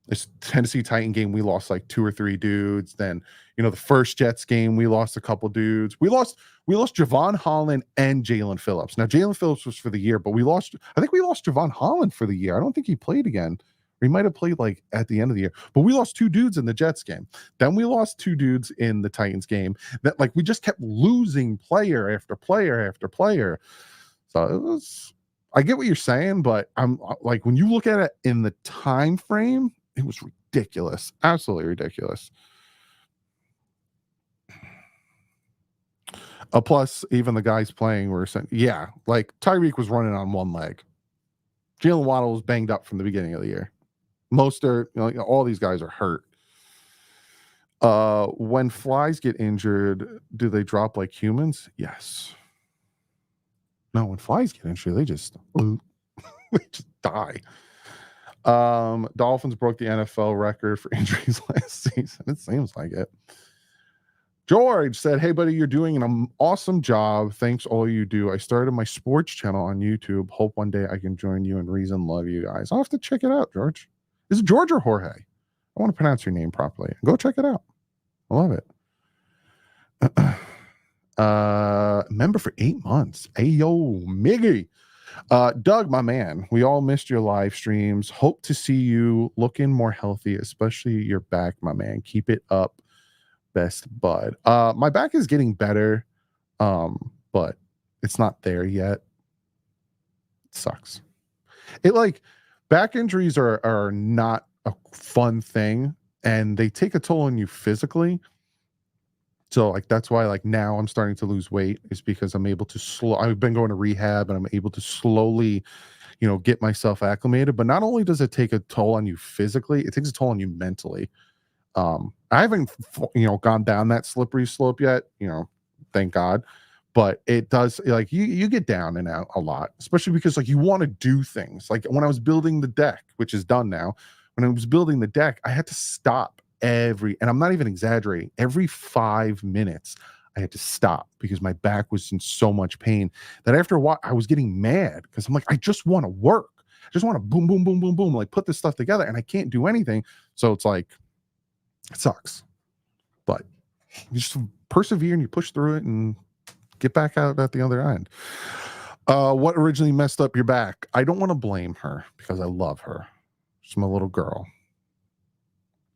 This Tennessee Titan game, we lost like 2 or 3 dudes. Then, you know, the first Jets game, we lost a couple dudes. We lost Javon Holland and Jalen Phillips. Now, Jalen Phillips was for the year, but I think we lost Javon Holland for the year. I don't think he played again. Or he might have played like at the end of the year. But we lost 2 dudes in the Jets game. Then we lost 2 dudes in the Titans game. That, like, we just kept losing player after player after player. So it was, I get what you're saying, but I'm like, when you look at it in the time frame, it was ridiculous. Absolutely ridiculous. Plus, even the guys playing were saying, yeah, like Tyreek was running on one leg. Jalen Waddle was banged up from the beginning of the year. Mostert, you know, all these guys are hurt. When flies get injured, do they drop like humans? Yes. No, when flies get injured, they just die. Dolphins broke the NFL record for injuries last season. It seems like it. George said, hey, buddy, you're doing an awesome job. Thanks all you do. I started my sports channel on YouTube. Hope one day I can join you and reason. Love you guys. I'll have to check it out, George. Is it George or Jorge? I want to pronounce your name properly. Go check it out. I love it. Member for 8 months. Ayo, Miggy. Doug, my man, we all missed your live streams. Hope to see you looking more healthy, especially your back, my man. Keep it up. Best bud. My back is getting better, but it's not there yet. It sucks. It, like, back injuries are not a fun thing, and they take a toll on you physically. So like that's why like now I'm starting to lose weight, is because I'm able to I've been going to rehab and I'm able to slowly, get myself acclimated. But not only does it take a toll on you physically, it takes a toll on you mentally. I haven't gone down that slippery slope yet, thank God. But it does, like, you get down and out a lot, especially because like you want to do things. Like when I was building the deck, which is done now, when I was building the deck, I had to stop and I'm not even exaggerating, every 5 minutes I had to stop because my back was in so much pain that after a while I was getting mad because I'm like, I just want to work. I just want to boom, boom, boom, boom, boom, like put this stuff together, and I can't do anything. So it's like, it sucks. But you just persevere and you push through it and get back out at the other end. What originally messed up your back? I don't want to blame her because I love her. She's my little girl.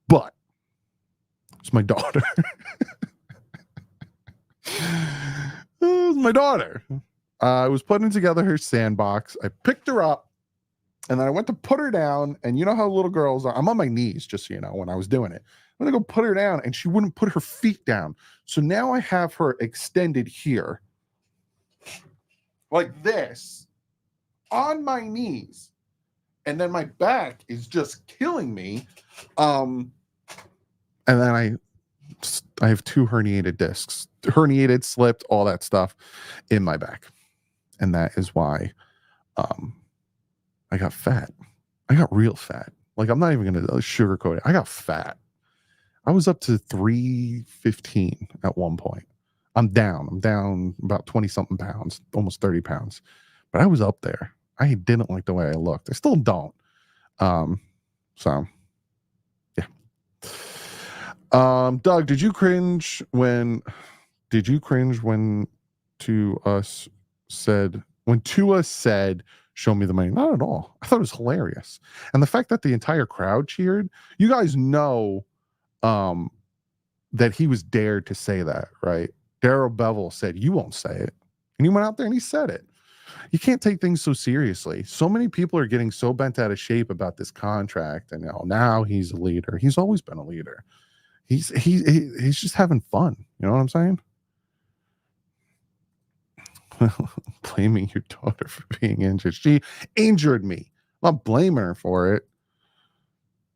But it's my daughter. It's my daughter. I was putting together her sandbox. I picked her up and then I went to put her down. And you know how little girls are? I'm on my knees, just so you know, when I was doing it. I'm going to go put her down and she wouldn't put her feet down. So now I have her extended here like this on my knees. And then my back is just killing me. And then I have 2 herniated discs, herniated, slipped, all that stuff in my back. And that is why I got fat. I got real fat. Like, I'm not even going to sugarcoat it. I got fat. I was up to 315 at one point. I'm down about 20 something pounds, almost 30 pounds. But I was up there. I didn't like the way I looked. I still don't. So yeah. Doug, did you cringe when Tua said, show me the money? Not at all. I thought it was hilarious. And the fact that the entire crowd cheered, you guys know that he was dared to say that, right? Darrell Bevel said, you won't say it. And he went out there and he said it. You can't take things so seriously. So many people are getting so bent out of shape about this contract, and now he's a leader. He's always been a leader. He's just having fun. You know what I'm saying? Blaming your daughter for being injured. She injured me. I'm not blaming her for it.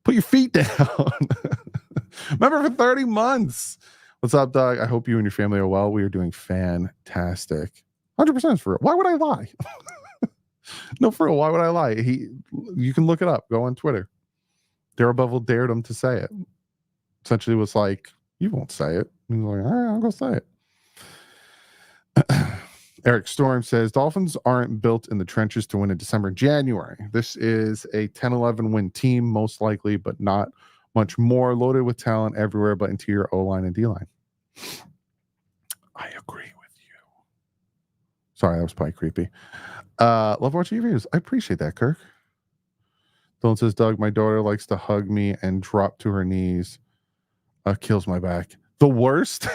Put your feet down. Remember, for 30 months. What's up, Doug? I hope you and your family are well. We are doing fantastic. 100% for real. Why would I lie? No, for real. Why would I lie? You can look it up. Go on Twitter. Darrell Bevel dared him to say it. Essentially was like, you won't say it. And he's like, all right, I'll go say it. Eric Storm says, Dolphins aren't built in the trenches to win in December and January. This is a 10-11 win team, most likely, but not much more. Loaded with talent everywhere but interior O-line and D-line. I agree with you. Sorry, that was probably creepy. Love watching your videos. I appreciate that, Kirk. Dylan says, Doug, my daughter likes to hug me and drop to her knees. Kills my back. The worst.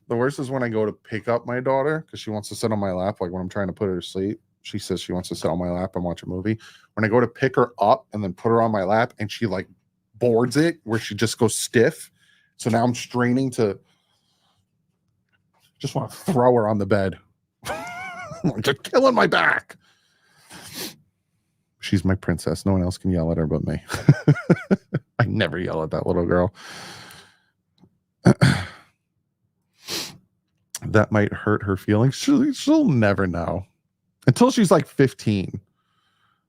The worst is when I go to pick up my daughter because she wants to sit on my lap. Like when I'm trying to put her to sleep, she says she wants to sit on my lap and watch a movie. When I go to pick her up and then put her on my lap and she like boards it where she just goes stiff. So now I'm straining to just want to throw her on the bed. I'm just killing my back. She's my princess. No one else can yell at her but me. I never yell at that little girl. That might hurt her feelings. She'll never know until she's like 15.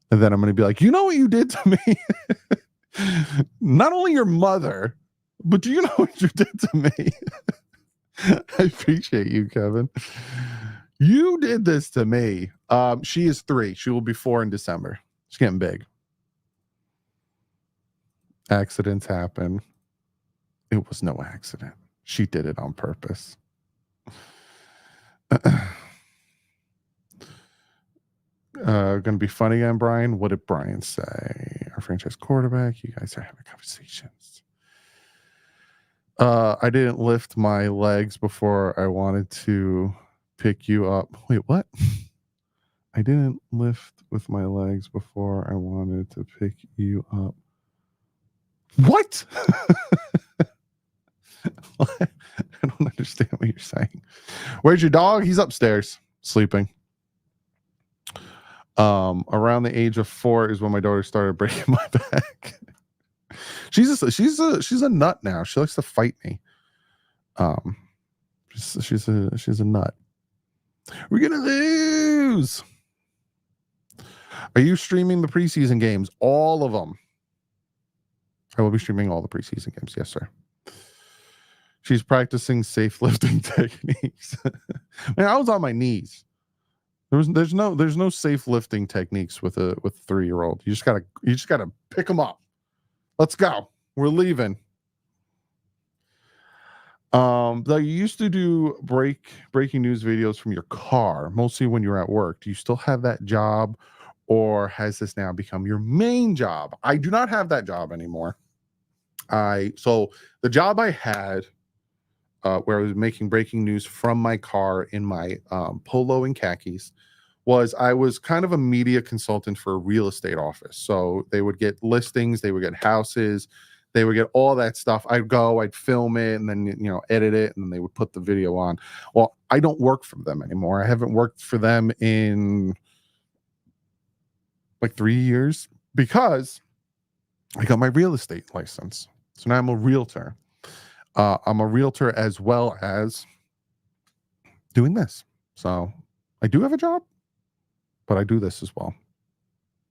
And then I'm going to be like, you know what you did to me? Not only your mother, but do you know what you did to me? I appreciate you, Kevin. You did this to me. She is 3. She will be 4 in December. She's getting big. Accidents happen. It was no accident. She did it on purpose. Gonna be funny again, Brian. What did Brian say? Our franchise quarterback. You guys are having conversations. I didn't lift my legs before I wanted to pick you up. Wait, what? I didn't lift with my legs before I wanted to pick you up. What? I don't understand what you're saying. Where's your dog? He's upstairs sleeping. Around the age of 4 is when my daughter started breaking my back. She's a nut now. She likes to fight me. She's a nut. We're gonna lose. Are you streaming the preseason games? All of them. I will be streaming all the preseason games. Yes, sir. She's practicing safe lifting techniques. Man, I was on my knees. There's no safe lifting techniques with a 3-year-old. You just gotta pick them up. Let's go. We're leaving. Though you used to do breaking news videos from your car, mostly when you're at work. Do you still have that job, or has this now become your main job? I do not have that job anymore. So the job I had, where I was making breaking news from my car in my polo and khakis, I was kind of a media consultant for a real estate office. So they would get listings, they would get houses, they would get all that stuff. I'd film it and then, edit it, and then they would put the video on. Well, I don't work for them anymore. I haven't worked for them in like 3 years because I got my real estate license. So now I'm a realtor. I'm a realtor as well as doing this. So I do have a job, but I do this as well.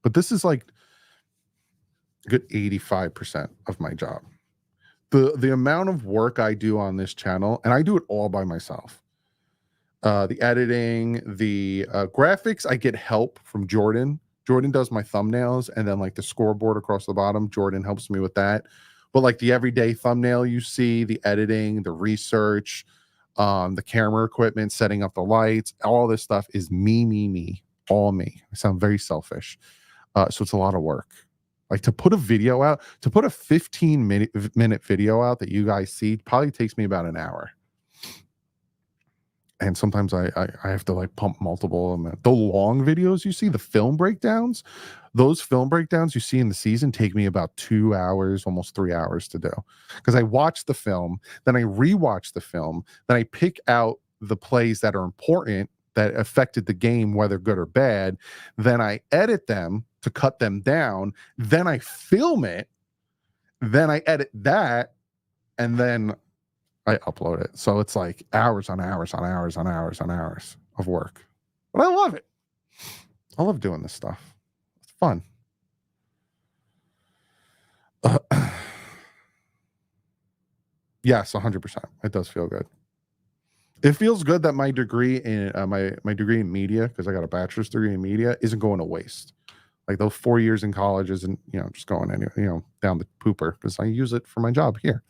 But this is like a good 85% of my job. The amount of work I do on this channel, and I do it all by myself. The editing, the graphics, I get help from Jordan. Jordan does my thumbnails, and then like the scoreboard across the bottom, Jordan helps me with that. But like the everyday thumbnail you see, the editing, the research, the camera equipment, setting up the lights, all this stuff is me, all me. I sound very selfish. So it's a lot of work. Like to put a video out, to put a 15-minute video out that you guys see probably takes me about an hour. And sometimes I have to like pump multiple of them. The long videos you see, the film breakdowns, those film breakdowns you see in the season take me about 2 hours, almost 3 hours to do. Because I watch the film, then I rewatch the film, then I pick out the plays that are important, that affected the game, whether good or bad. Then I edit them to cut them down. Then I film it. Then I edit that. And then I upload it. So it's like hours on hours on hours on hours on hours of work. But I love it. I love doing this stuff. It's fun. Yes, 100%. It does feel good. It feels good that my degree in my degree in media, because I got a bachelor's degree in media, isn't going to waste. Like those 4 years in college isn't, just going anywhere, down the pooper, because I use it for my job here.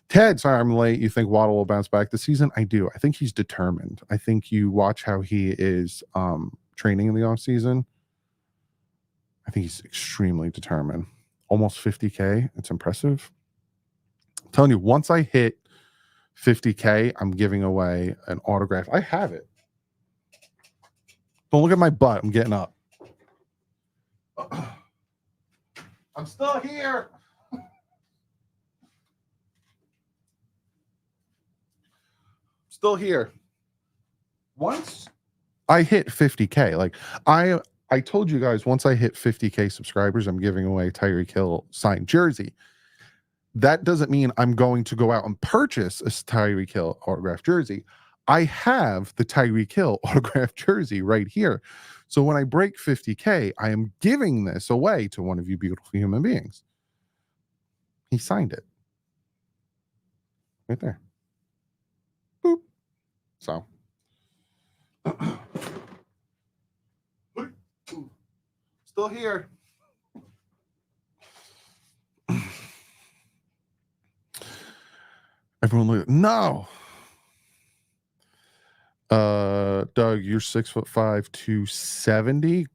Ted, sorry I'm late. You think Waddle will bounce back this season? I do. I think he's determined. I think you watch how he is training in the off season. I think he's extremely determined. Almost 50K. It's impressive. I'm telling you, once I hit 50K, I'm giving away an autograph. I have it. Don't look at my butt. I'm getting up. I'm still here. Still here. Once I hit 50K, like I told you guys, once I hit 50K subscribers, I'm giving away Tyreek Hill signed jersey. That doesn't mean I'm going to go out and purchase a Tyreek Hill autographed jersey. I have the Tyreek Hill autographed jersey right here. So when I break 50K, I am giving this away to one of you beautiful human beings. He signed it. Right there. Boop. So. Still here. Everyone look. No. Doug, you're 6'5", 270.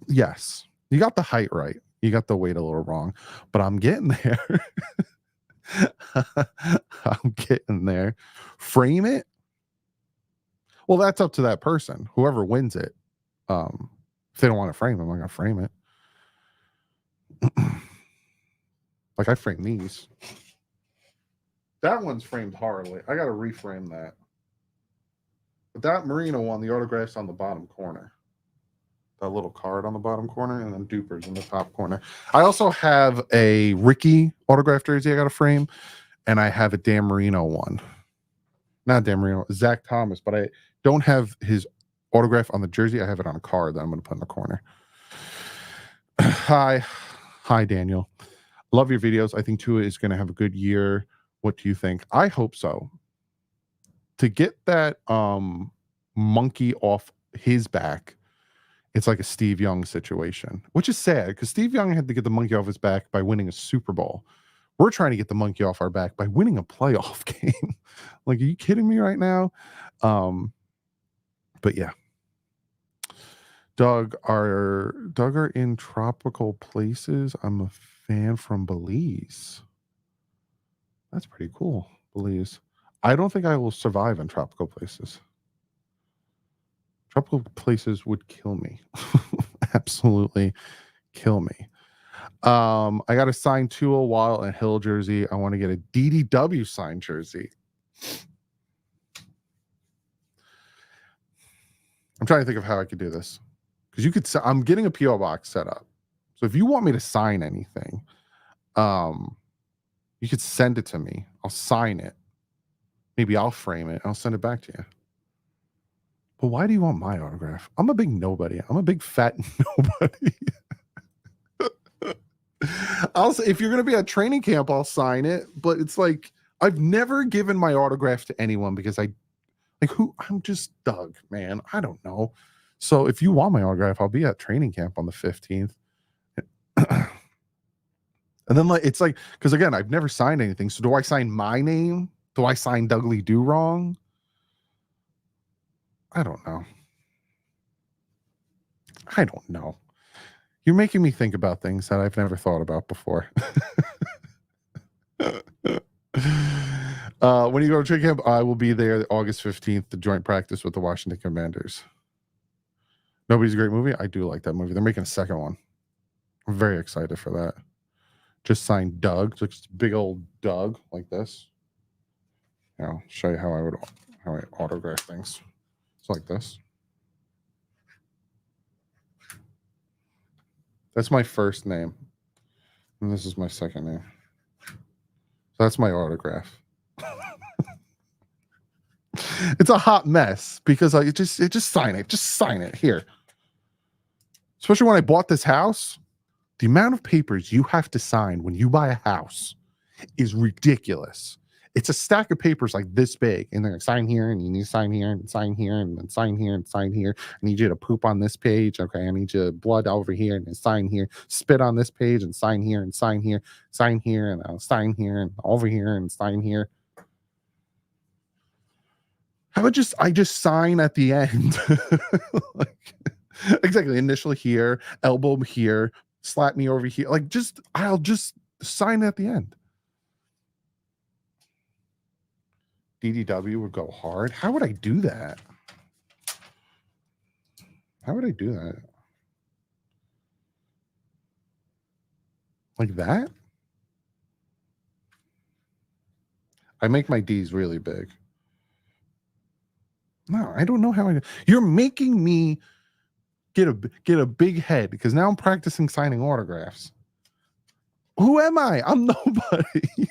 Yes, you got the height right. You got the weight a little wrong, but I'm getting there. I'm getting there. Frame it. Well, that's up to that person. Whoever wins it. If they don't want to frame it, I'm not gonna frame it. Like I frame these. That one's framed horribly. I got to reframe that. But that Merino one, the autograph's on the bottom corner. That little card on the bottom corner, and then Duper's in the top corner. I also have a Ricky autograph jersey I got to frame, and I have a Dan Marino one. Not Dan Marino, Zach Thomas, but I don't have his autograph on the jersey. I have it on a card that I'm going to put in the corner. Hi, Daniel. Love your videos. I think Tua is going to have a good year. What do you think? I hope so. To get that monkey off his back, it's like a Steve Young situation, which is sad because Steve Young had to get the monkey off his back by winning a Super Bowl. We're trying to get the monkey off our back by winning a playoff game. Like, are you kidding me right now? But yeah. Doug are in tropical places. I'm a fan from Belize. That's pretty cool. Belize. I don't think I will survive in tropical places. Tropical places would kill me. Absolutely kill me. I got a signed Tua, Wild, and Hill jersey. I want to get a DDW signed jersey. I'm trying to think of how I could do this. Because you could say, I'm getting a PO box set up. So if you want me to sign anything, you could send it to me. I'll sign it. Maybe I'll frame it. I'll send it back to you. But why do you want my autograph? I'm a big nobody. I'm a big fat nobody. If you're going to be at training camp, I'll sign it. But it's like, I've never given my autograph to anyone because I'm just Doug, man. I don't know. So if you want my autograph, I'll be at training camp on the 15th. And then it's like, because again, I've never signed anything. So do I sign my name? Do I sign DouglieDoWrong? I don't know. You're making me think about things that I've never thought about before. When you go to training camp, I will be there August 15th to joint practice with the Washington Commanders. Nobody's a great movie. I do like that movie. They're making a second one. I'm very excited for that. Just signed Doug. Just big old Doug like this. I'll show you how I autograph things. It's like this. That's my first name. And this is my second name. So that's my autograph. It's a hot mess because just sign it. Just sign it here. Especially when I bought this house, the amount of papers you have to sign when you buy a house is ridiculous. It's a stack of papers like this big, and they're like, sign here, and you need to sign here, and sign here, and then sign here, and sign here. I need you to poop on this page. Okay, I need you blood over here, and then sign here. Spit on this page, and sign here, and sign here, and I'll sign here, and over here, and sign here. How about I just sign at the end? Exactly. Initial here, elbow here, slap me over here. I'll just sign at the end. DDW would go hard. How would I do that? Like that? I make my D's really big. No, I don't know how I do. You're making me get a big head because now I'm practicing signing autographs. Who am I? I'm nobody.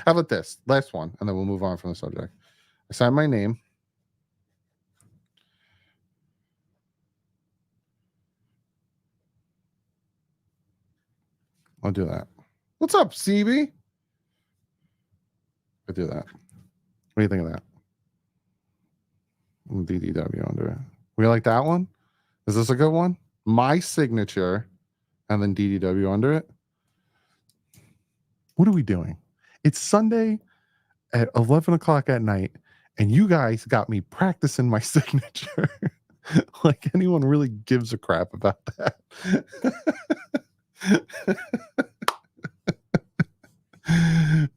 How about this? Last one, and then we'll move on from the subject. I sign my name. I'll do that. What's up, CB? I do that. What do you think of that? DDW under it. We like that one? Is this a good one? My signature and then DDW under it. What are we doing? It's Sunday at 11 o'clock at night, and you guys got me practicing my signature. Like anyone really gives a crap about that.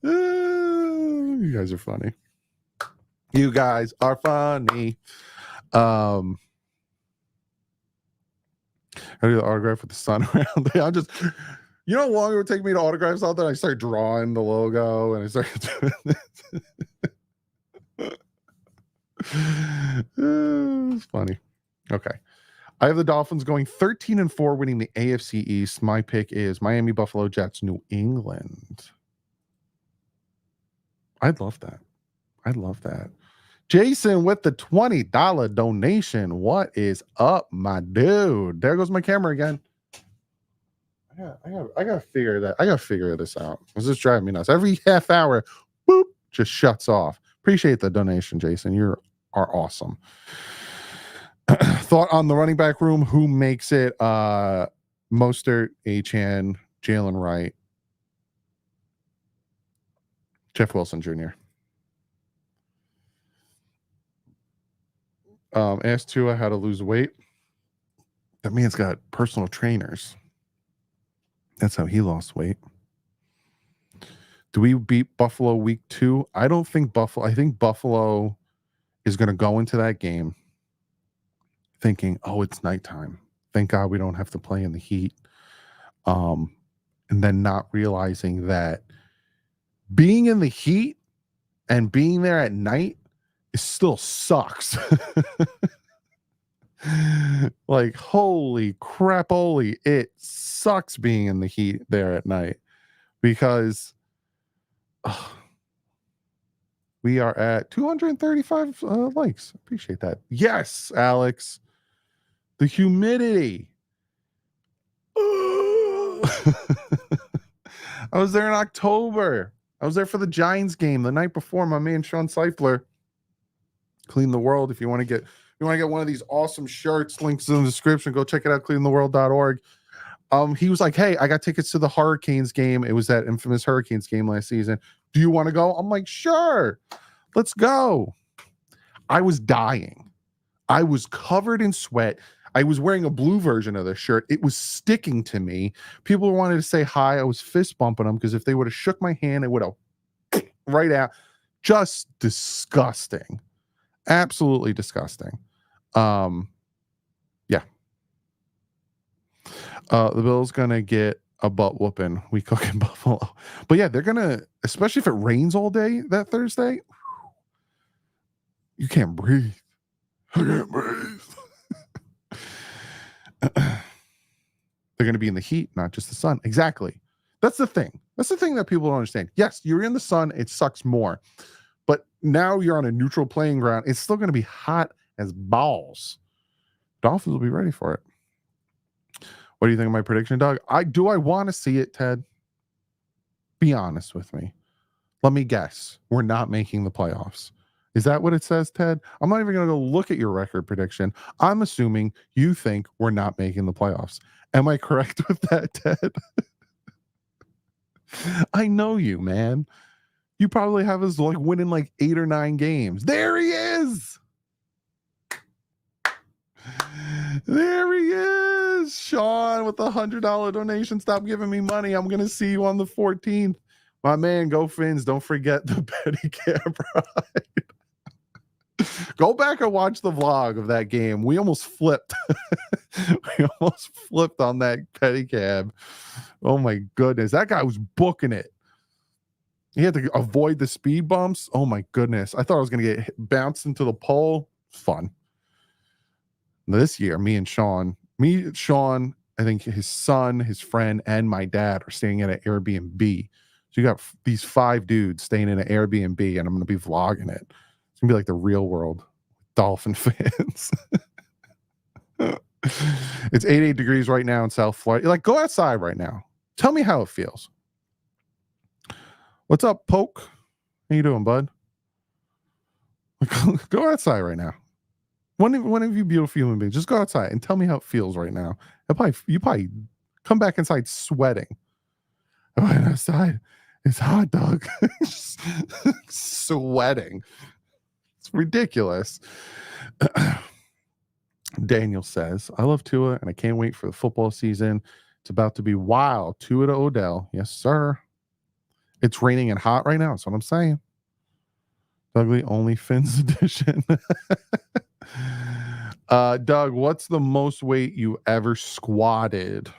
You guys are funny. You guys are funny. I do the autograph with the sun around. You know how long it would take me to autograph something? I start drawing the logo and I start doing this. It's funny. Okay. I have the Dolphins going 13-4, winning the AFC East. My pick is Miami, Buffalo, Jets, New England. I'd love that. I'd love that. Jason with the $20 donation. What is up, my dude? There goes my camera again. I gotta figure that. I gotta figure this out. This is driving me nuts. Every half hour, boop, just shuts off. Appreciate the donation, Jason. You are awesome. Thought on the running back room, who makes it? Mostert, Achane, Jalen Wright, Jeff Wilson Jr. Asked Tua how to lose weight. That man's got personal trainers. That's how he lost weight. Do we beat Buffalo week 2? I don't think Buffalo. I think Buffalo is going to go into that game thinking, oh, it's nighttime. Thank God we don't have to play in the heat. And then not realizing that being in the heat and being there at night still sucks. Like, holy crap, it sucks being in the heat there at night because we are at 235 likes. Appreciate that. Yes, Alex. The humidity. I was there in October. I was there for the Giants game the night before. My man Sean Seifler, Clean the World. If you want to get one of these awesome shirts, links in the description. Go check it out, cleantheworld.org. He was like, hey, I got tickets to the Hurricanes game. It was that infamous Hurricanes game last season. Do you want to go? I'm like, sure, let's go. I was dying. I was covered in sweat. I was wearing a blue version of the shirt. It was sticking to me. People wanted to say hi. I was fist bumping them because if they would have shook my hand, it would have right out. Just disgusting. Absolutely disgusting. Yeah. The Bills gonna get a butt whooping. We cook in Buffalo. But yeah, they're gonna, especially if it rains all day that Thursday. You can't breathe. I can't breathe. They're going to be in the heat, not just the sun. Exactly. That's the thing. That's the thing that people don't understand. Yes, you're in the sun. It sucks more. But now you're on a neutral playing ground. It's still going to be hot as balls. Dolphins will be ready for it. What do you think of my prediction, Doug? I want to see it, Ted. Be honest with me. Let me guess. We're not making the playoffs. Is that what it says, Ted? I'm not even going to go look at your record prediction. I'm assuming you think we're not making the playoffs. Am I correct with that, Ted? I know you, man. You probably have us like winning like 8 or 9 games. There he is. There he is. Sean with the $100 donation. Stop giving me money. I'm going to see you on the 14th. My man, go Fins. Don't forget the pedicab ride. Go back and watch the vlog of that game. We almost flipped. We almost flipped on that pedicab. Oh my goodness. That guy was booking it. He had to avoid the speed bumps. Oh my goodness. I thought I was going to get bounced into the pole. Fun. This year, me and Sean, I think his son, his friend, and my dad are staying at an Airbnb. So you got these 5 dudes staying in an Airbnb, and I'm going to be vlogging it. It's going to be like the real world Dolphin fans. It's 88 degrees right now in South Florida. You're like, go outside right now. Tell me how it feels. What's up, Poke? How you doing, bud? Go outside right now. One of you beautiful human beings, just go outside and tell me how it feels right now. You probably come back inside sweating. I went outside. It's hot, dog. Sweating. It's ridiculous. Daniel says, I love Tua and I can't wait for the football season. It's about to be wild. Tua to Odell. Yes, sir. It's raining and hot right now. That's what I'm saying. Dougly only Fins edition. Doug, what's the most weight you ever squatted?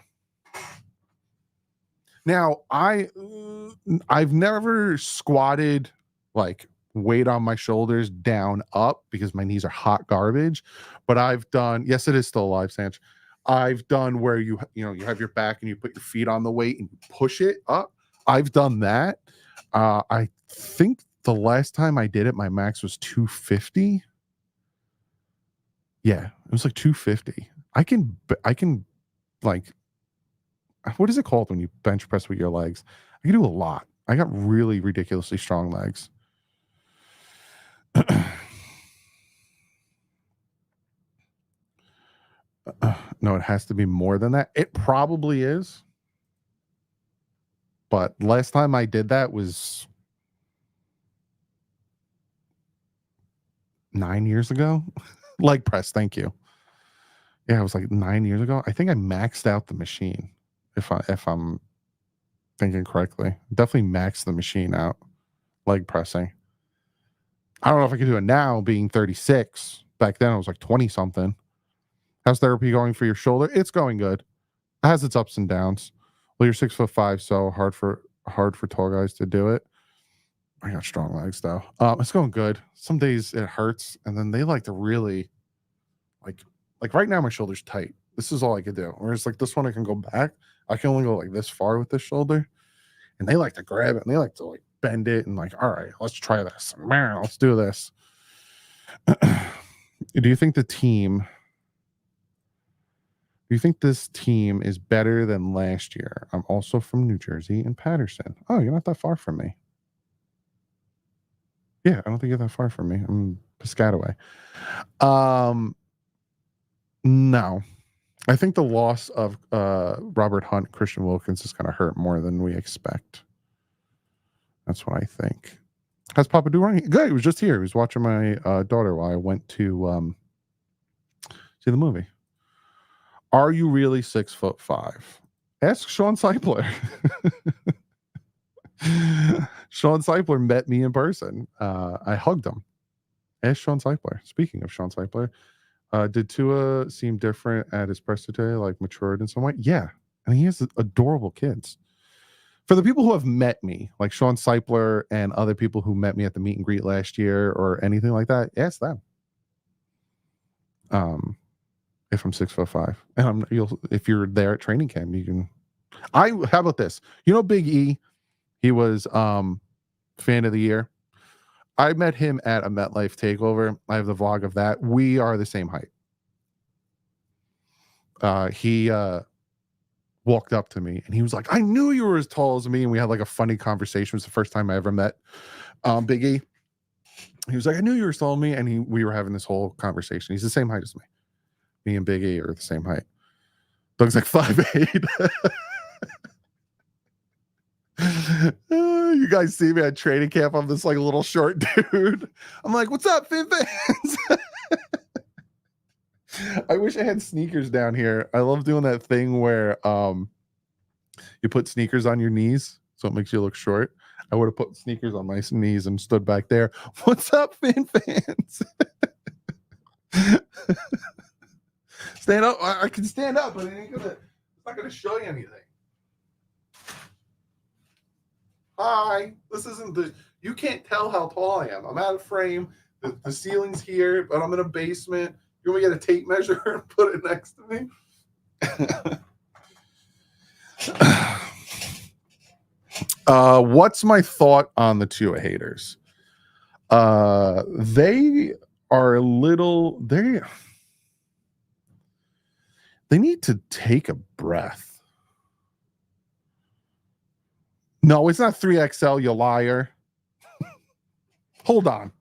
Now, I've never squatted like weight on my shoulders down up because my knees are hot garbage. But I've done, yes, it is still alive, Sanch. I've done where you have your back and you put your feet on the weight and you push it up. I've done that. I think the last time I did it, my max was 250. Yeah, it was like 250. I can like, what is it called when you bench press with your legs? I can do a lot. I got really ridiculously strong legs. No, it has to be more than that. It probably is. But last time I did that was 9 years ago. Leg press, thank you. Yeah, it was like 9 years ago. I think I maxed out the machine. If I'm thinking correctly. Definitely maxed the machine out. Leg pressing. I don't know if I could do it now being 36. Back then I was like 20 something. How's therapy going for your shoulder? It's going good. It has its ups and downs. Well, you're 6'5", so hard for tall guys to do it. I got strong legs though. It's going good. Some days it hurts, and then they like to really like right now my shoulder's tight. This is all I could do. Whereas like this one I can go back. I can only go like this far with this shoulder. And they like to grab it and they like to like bend it and like, all right, let's try this. Man, let's do this. Do you think this team is better than last year? I'm also from New Jersey and Patterson. Oh, you're not that far from me. Yeah, I don't think you're that far from me. I'm Piscataway. No. I think the loss of Robert Hunt, Christian Wilkins is going to hurt more than we expect. That's what I think. How's Papa doing? Good. He was just here. He was watching my daughter while I went to see the movie. Are you really 6'5"? Ask Sean Seipler. Sean Seipler met me in person. I hugged him. Ask Sean Seipler. Speaking of Sean Seipler, did Tua seem different at his press today, like matured in some way? Yeah. And he has adorable kids. For the people who have met me, like Sean Seipler and other people who met me at the meet and greet last year or anything like that, ask them. If I'm 6'5", and if you're there at training camp, you can. How about this? You know, Big E, he was fan of the year. I met him at a MetLife takeover. I have the vlog of that. We are the same height. He walked up to me and he was like, I knew you were as tall as me. And we had like a funny conversation. It was the first time I ever met Big E. He was like, I knew you were as tall as me. And we were having this whole conversation. He's the same height as me. Me and Big E are the same height. Doug's like 5'8". You guys see me at training camp. I'm this like little short dude. I'm like, what's up, Fin fans? I wish I had sneakers down here. I love doing that thing where you put sneakers on your knees so it makes you look short. I would have put sneakers on my knees and stood back there. What's up, Fin fans? Stand up. I can stand up, but it's not gonna show you anything. Hi. This isn't you can't tell how tall I am. I'm out of frame. The ceiling's here, but I'm in a basement. You want me to get a tape measure and put it next to me? What's my thought on the Tua haters? They are a little. They need to take a breath. No, it's not 3XL, you liar. Hold on.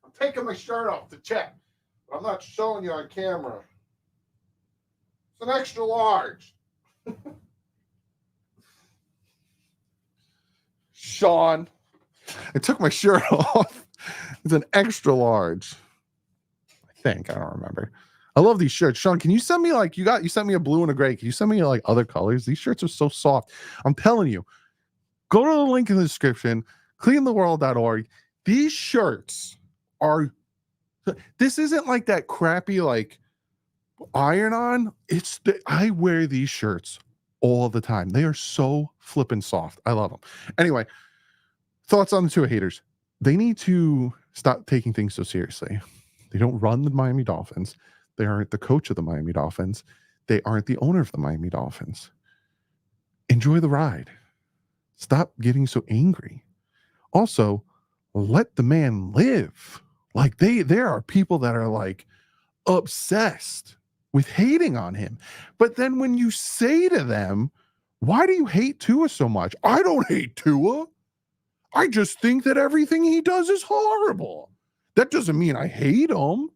I'm taking my shirt off to check. But I'm not showing you on camera. It's an extra large. Sean, I took my shirt off. It's an extra large. I think. I don't remember. I love these shirts. Sean, can you send me like you sent me a blue and a gray. Can you send me like other colors? These shirts are so soft. I'm telling you. Go to the link in the description, cleantheworld.org. These shirts are, this isn't like that crappy like iron on. I wear these shirts all the time. They are so flippin' soft. I love them. Anyway, thoughts on the Tua haters. They need to stop taking things so seriously. They don't run the Miami Dolphins. They aren't the coach of the Miami Dolphins. They aren't the owner of the Miami Dolphins. Enjoy the ride. Stop getting so angry. Also, let the man live. Like there are people that are like obsessed with hating on him. But then when you say to them, why do you hate Tua so much? I don't hate Tua. I just think that everything he does is horrible. That doesn't mean I hate him.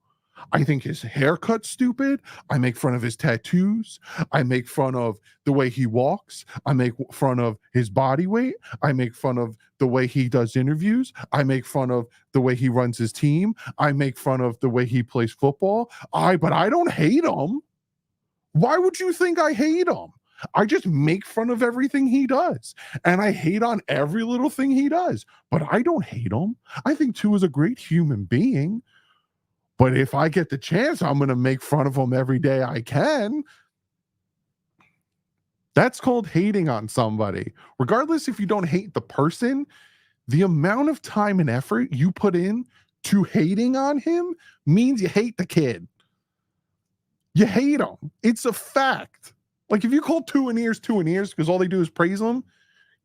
I think his haircut's stupid. I make fun of his tattoos. I make fun of the way he walks. I make fun of his body weight. I make fun of the way he does interviews. I make fun of the way he runs his team. I make fun of the way he plays football. But I don't hate him. Why would you think I hate him? I just make fun of everything he does. And I hate on every little thing he does. But I don't hate him. I think Tua is a great human being. But if I get the chance, I'm going to make fun of him every day I can. That's called hating on somebody. Regardless if you don't hate the person, the amount of time and effort you put in to hating on him means you hate the kid. You hate him. It's a fact. Like if you call two and ears because all they do is praise him,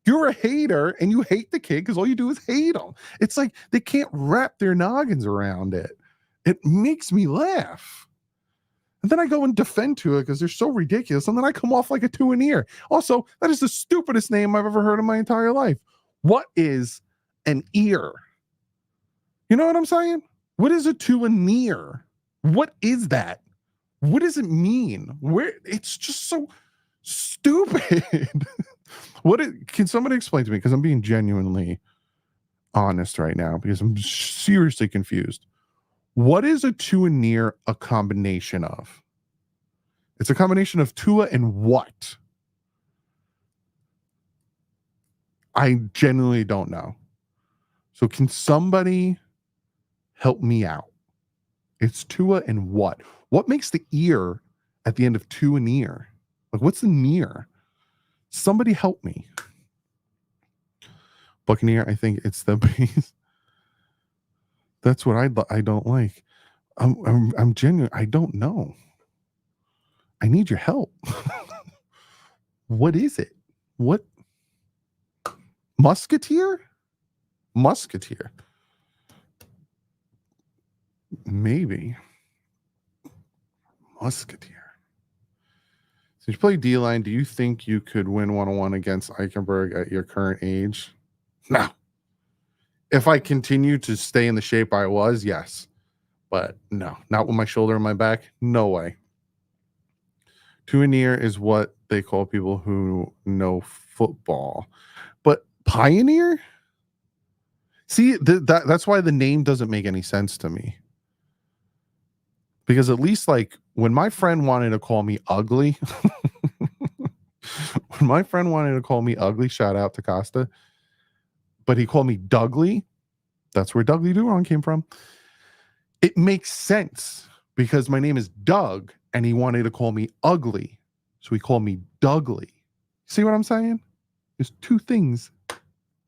you're a hater and you hate the kid because all you do is hate him. It's like they can't wrap their noggins around it. It makes me laugh. And then I go and defend Tua because they're so ridiculous. And then I come off like a two and ear. Also, that is the stupidest name I've ever heard in my entire life. What is an ear? You know what I'm saying? What is a two and ear? What is that? What does it mean? It's just so stupid. Can somebody explain to me? Because I'm being genuinely honest right now because I'm seriously confused. What is a Tua and near a combination of? It's a combination of Tua and what? I genuinely don't know. So can somebody help me out? It's Tua and what? What makes the ear at the end of Tua and near? Like what's the near? Somebody help me. Buccaneer, I think it's the base. That's what I don't like. I'm genuine. I don't know. I need your help. What is it? What? Musketeer? Musketeer. Maybe. Musketeer. Since you play D-line, do you think you could win 1-on-1 against Eichenberg at your current age? No. If I continue to stay in the shape I was, yes. But no, not with my shoulder and my back. No way. Tua and near is what they call people who know football. But pioneer? See, that's why the name doesn't make any sense to me. Because at least like when my friend wanted to call me ugly, shout out to Costa, but he called me Dougley. That's where DouglieDoWrong came from. It makes sense because my name is Doug and he wanted to call me ugly. So he called me Dougley. See what I'm saying? There's two things.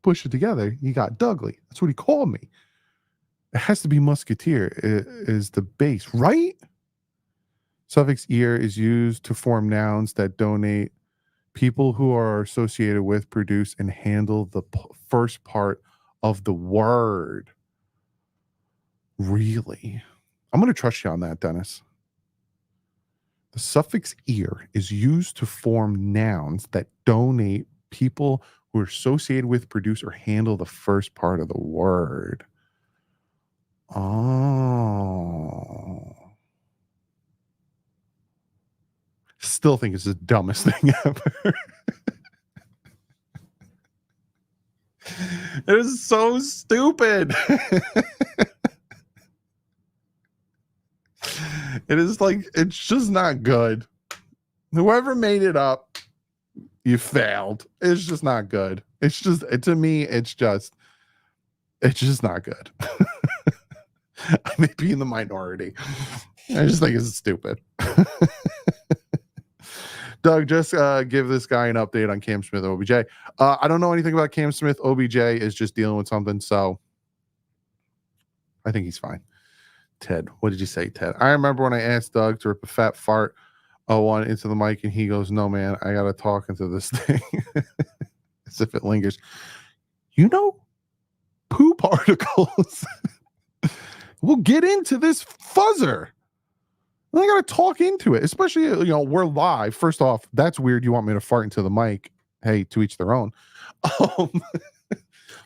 Push it together. You got Dougley. That's what he called me. It has to be Musketeer is the base, right? Suffix ear is used to form nouns that donate people who are associated with, produce, and handle the first part of the word. Really? I'm going to trust you on that, Dennis. The suffix ear is used to form nouns that donate people who are associated with, produce, or handle the first part of the word. Oh. Still think it's the dumbest thing ever. It is so stupid. It is like, it's just not good. Whoever made it up, you failed. It's just not good. It's just, to me, it's just not good. I may be in the minority. I just think it's stupid. Doug, just give this guy an update on Cam Smith OBJ. I don't know anything about Cam Smith. OBJ is just dealing with something, so I think he's fine. Ted, what did you say, Ted? I remember when I asked Doug to rip a fat fart one into the mic, and he goes, "No, man, I got to talk into this thing." As if it lingers. You know, poo particles. We'll get into this fuzzer. I got to talk into it, especially, we're live. First off, that's weird. You want me to fart into the mic. Hey, to each their own.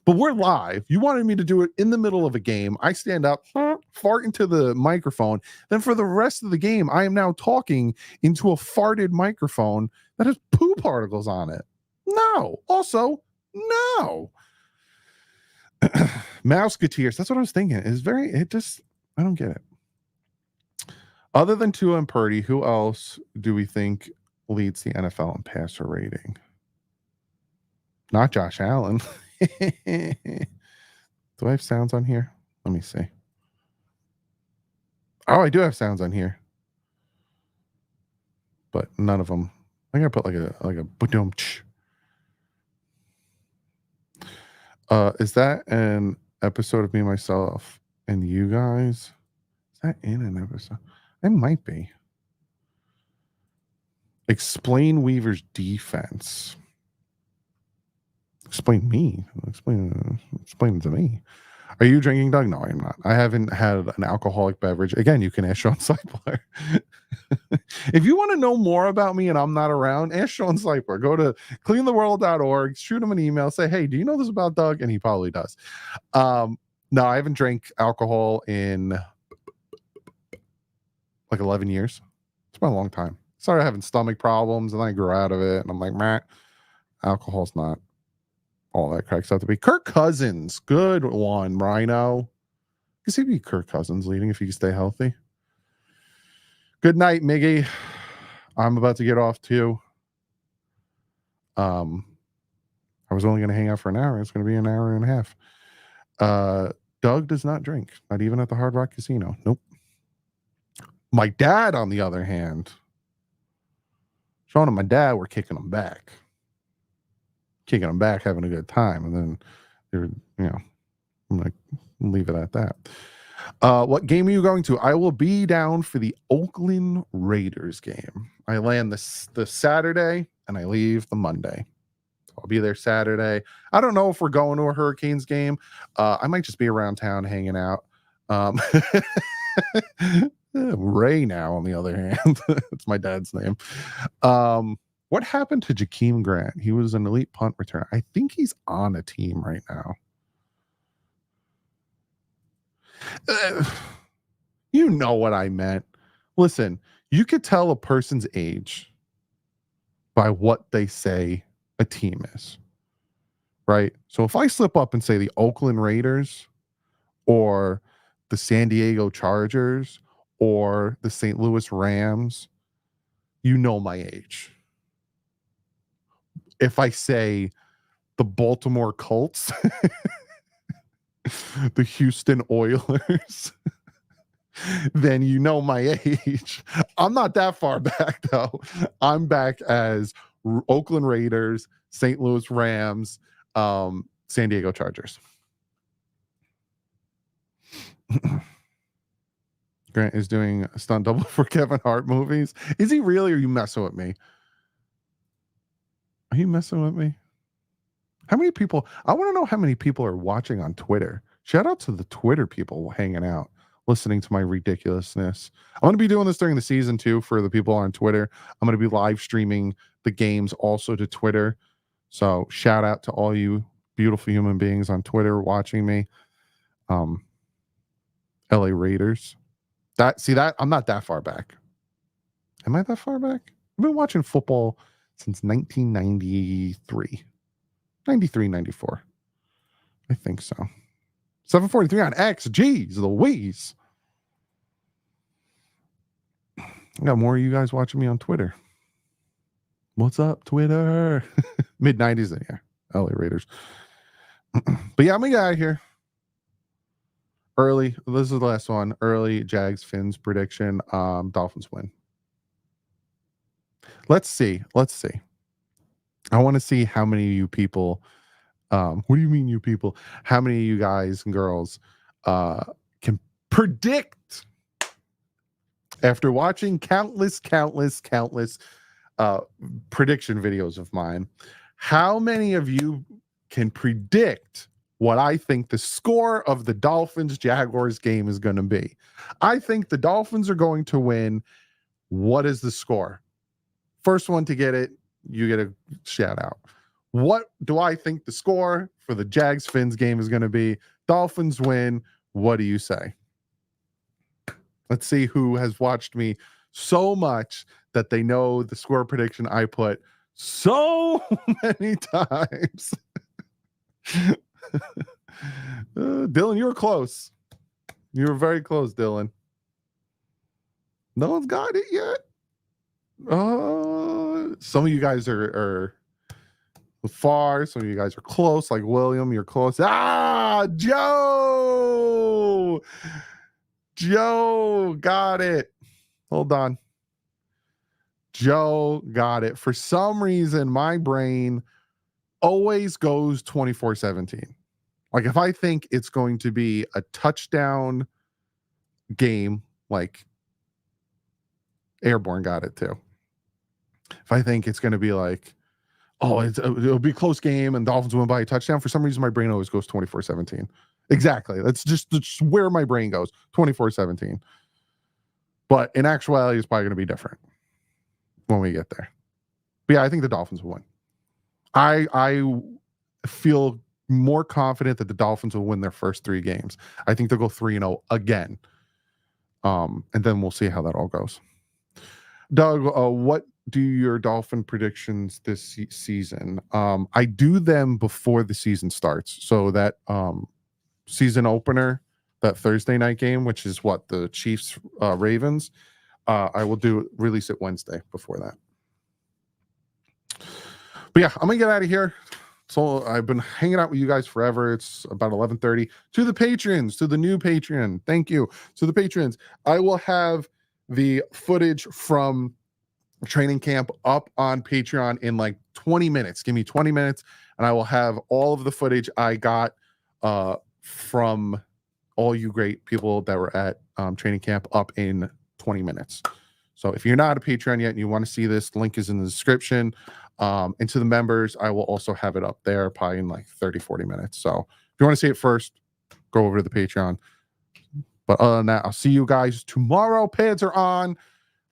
But we're live. You wanted me to do it in the middle of a game. I stand up, fart into the microphone. Then for the rest of the game, I am now talking into a farted microphone that has poo particles on it. No. Also, no. Mouseketeers. That's what I was thinking. I don't get it. Other than Tua and Purdy, who else do we think leads the NFL in passer rating? Not Josh Allen. Do I have sounds on here? Let me see. Oh, I do have sounds on here, but none of them. I'm gonna put like a boom. Is that an episode of Me, Myself, and You Guys? Is that in an episode? It might be. Explain Weaver's defense. Explain me. Explain it to me. Are you drinking, Doug? No, I'm not. I haven't had an alcoholic beverage. Again, you can ask Sean Seipler. If you want to know more about me and I'm not around, ask Sean Seipler. Go to cleantheworld.org, shoot him an email, say, hey, do you know this about Doug? And he probably does. No, I haven't drank alcohol in like 11 years. It's been a long time. Started having stomach problems and then I grew out of it. And I'm like, man, alcohol's not all that cracks out to be. Kirk Cousins, good one, Rhino. You see, be Kirk Cousins leading if he can stay healthy. Good night, Miggy. I'm about to get off too. I was only going to hang out for an hour. It's going to be an hour and a half. Doug does not drink, not even at the Hard Rock Casino. Nope. My dad, on the other hand, Sean and my dad were kicking him back, having a good time. And then they're, I'm going to leave it at that. What game are you going to? I will be down for the Oakland Raiders game. I land the Saturday and I leave the Monday. I'll be there Saturday. I don't know if we're going to a Hurricanes game. I might just be around town hanging out. Ray now, on the other hand. That's my dad's name. What happened to Jakeem Grant? He was an elite punt returner. I think he's on a team right now. You know what I meant. Listen, you could tell a person's age by what they say a team is, right? So if I slip up and say the Oakland Raiders or the San Diego Chargers or the St. Louis Rams, you know my age. If I say the Baltimore Colts, the Houston Oilers, then you know my age. I'm not that far back, though. I'm back as Oakland Raiders, St. Louis Rams, San Diego Chargers. Grant is doing a stunt double for Kevin Hart movies. Is he really, or are you messing with me? Are you messing with me? How many people? I want to know how many people are watching on Twitter. Shout out to the Twitter people hanging out, listening to my ridiculousness. I'm going to be doing this during the season too for the people on Twitter. I'm going to be live streaming the games also to Twitter. So shout out to all you beautiful human beings on Twitter watching me. LA Raiders. That I'm not that far back. Am I that far back? I've been watching football since 1993. 93, 94. I think so. 743 on X. Jeez Louise. I got more of you guys watching me on Twitter. What's up, Twitter? Mid-90s, yeah. LA Raiders. But yeah, I'm going to get out of here. Early. This is the last one. Early Jags Fins prediction. Dolphins win. Let's see. I want to see how many of you people. What do you mean, you people? How many of you guys and girls can predict after watching countless prediction videos of mine? How many of you can predict what I think the score of the Dolphins Jaguars game is going to be? I think the Dolphins are going to win. What is the score? First one to get it, you get a shout out. What do I think the score for the Jags Fins game is going to be? Dolphins win. What do you say? Let's see who has watched me so much that they know the score prediction I put so many times. Dylan, you were close. You were very close, Dylan. No one's got it yet. Some of you guys are far. Some of you guys are close, like William. You're close. Joe got it. Hold on. Joe got it. For some reason, my brain always goes 24-17. Like if I think it's going to be a touchdown game, like Airborne got it too. If I think it's going to be like, it'll be a close game and Dolphins win by a touchdown, for some reason my brain always goes 24-17. Exactly. That's just where my brain goes, 24-17. But in actuality, it's probably going to be different when we get there. But yeah, I think the Dolphins will win. I feel more confident that the Dolphins will win their first 3 games. I think they'll go 3-0 again. And then we'll see how that all goes. Doug, what do your Dolphin predictions this season? I do them before the season starts. So that season opener, that Thursday night game, which is what, the Chiefs Ravens, I will release it Wednesday before that. But yeah, I'm gonna get out of here. So I've been hanging out with you guys forever. It's about 11:30. To the patrons, to the new Patreon, thank you. To the patrons, I will have the footage from training camp up on Patreon in like 20 minutes. Give me 20 minutes and I will have all of the footage I got from all you great people that were at training camp up in 20 minutes. So if you're not a Patreon yet and you want to see this, link is in the description. And to the members, I will also have it up there probably in like 30-40 minutes. So if you want to see it first, go over to the Patreon. But other than that, I'll see you guys tomorrow. Pads are on.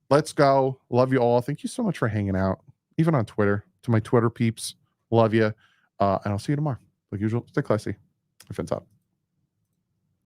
Let's go. Love you all. Thank you so much for hanging out, even on Twitter. To my Twitter peeps, love you. And I'll see you tomorrow. Like usual, stay classy. Fins up.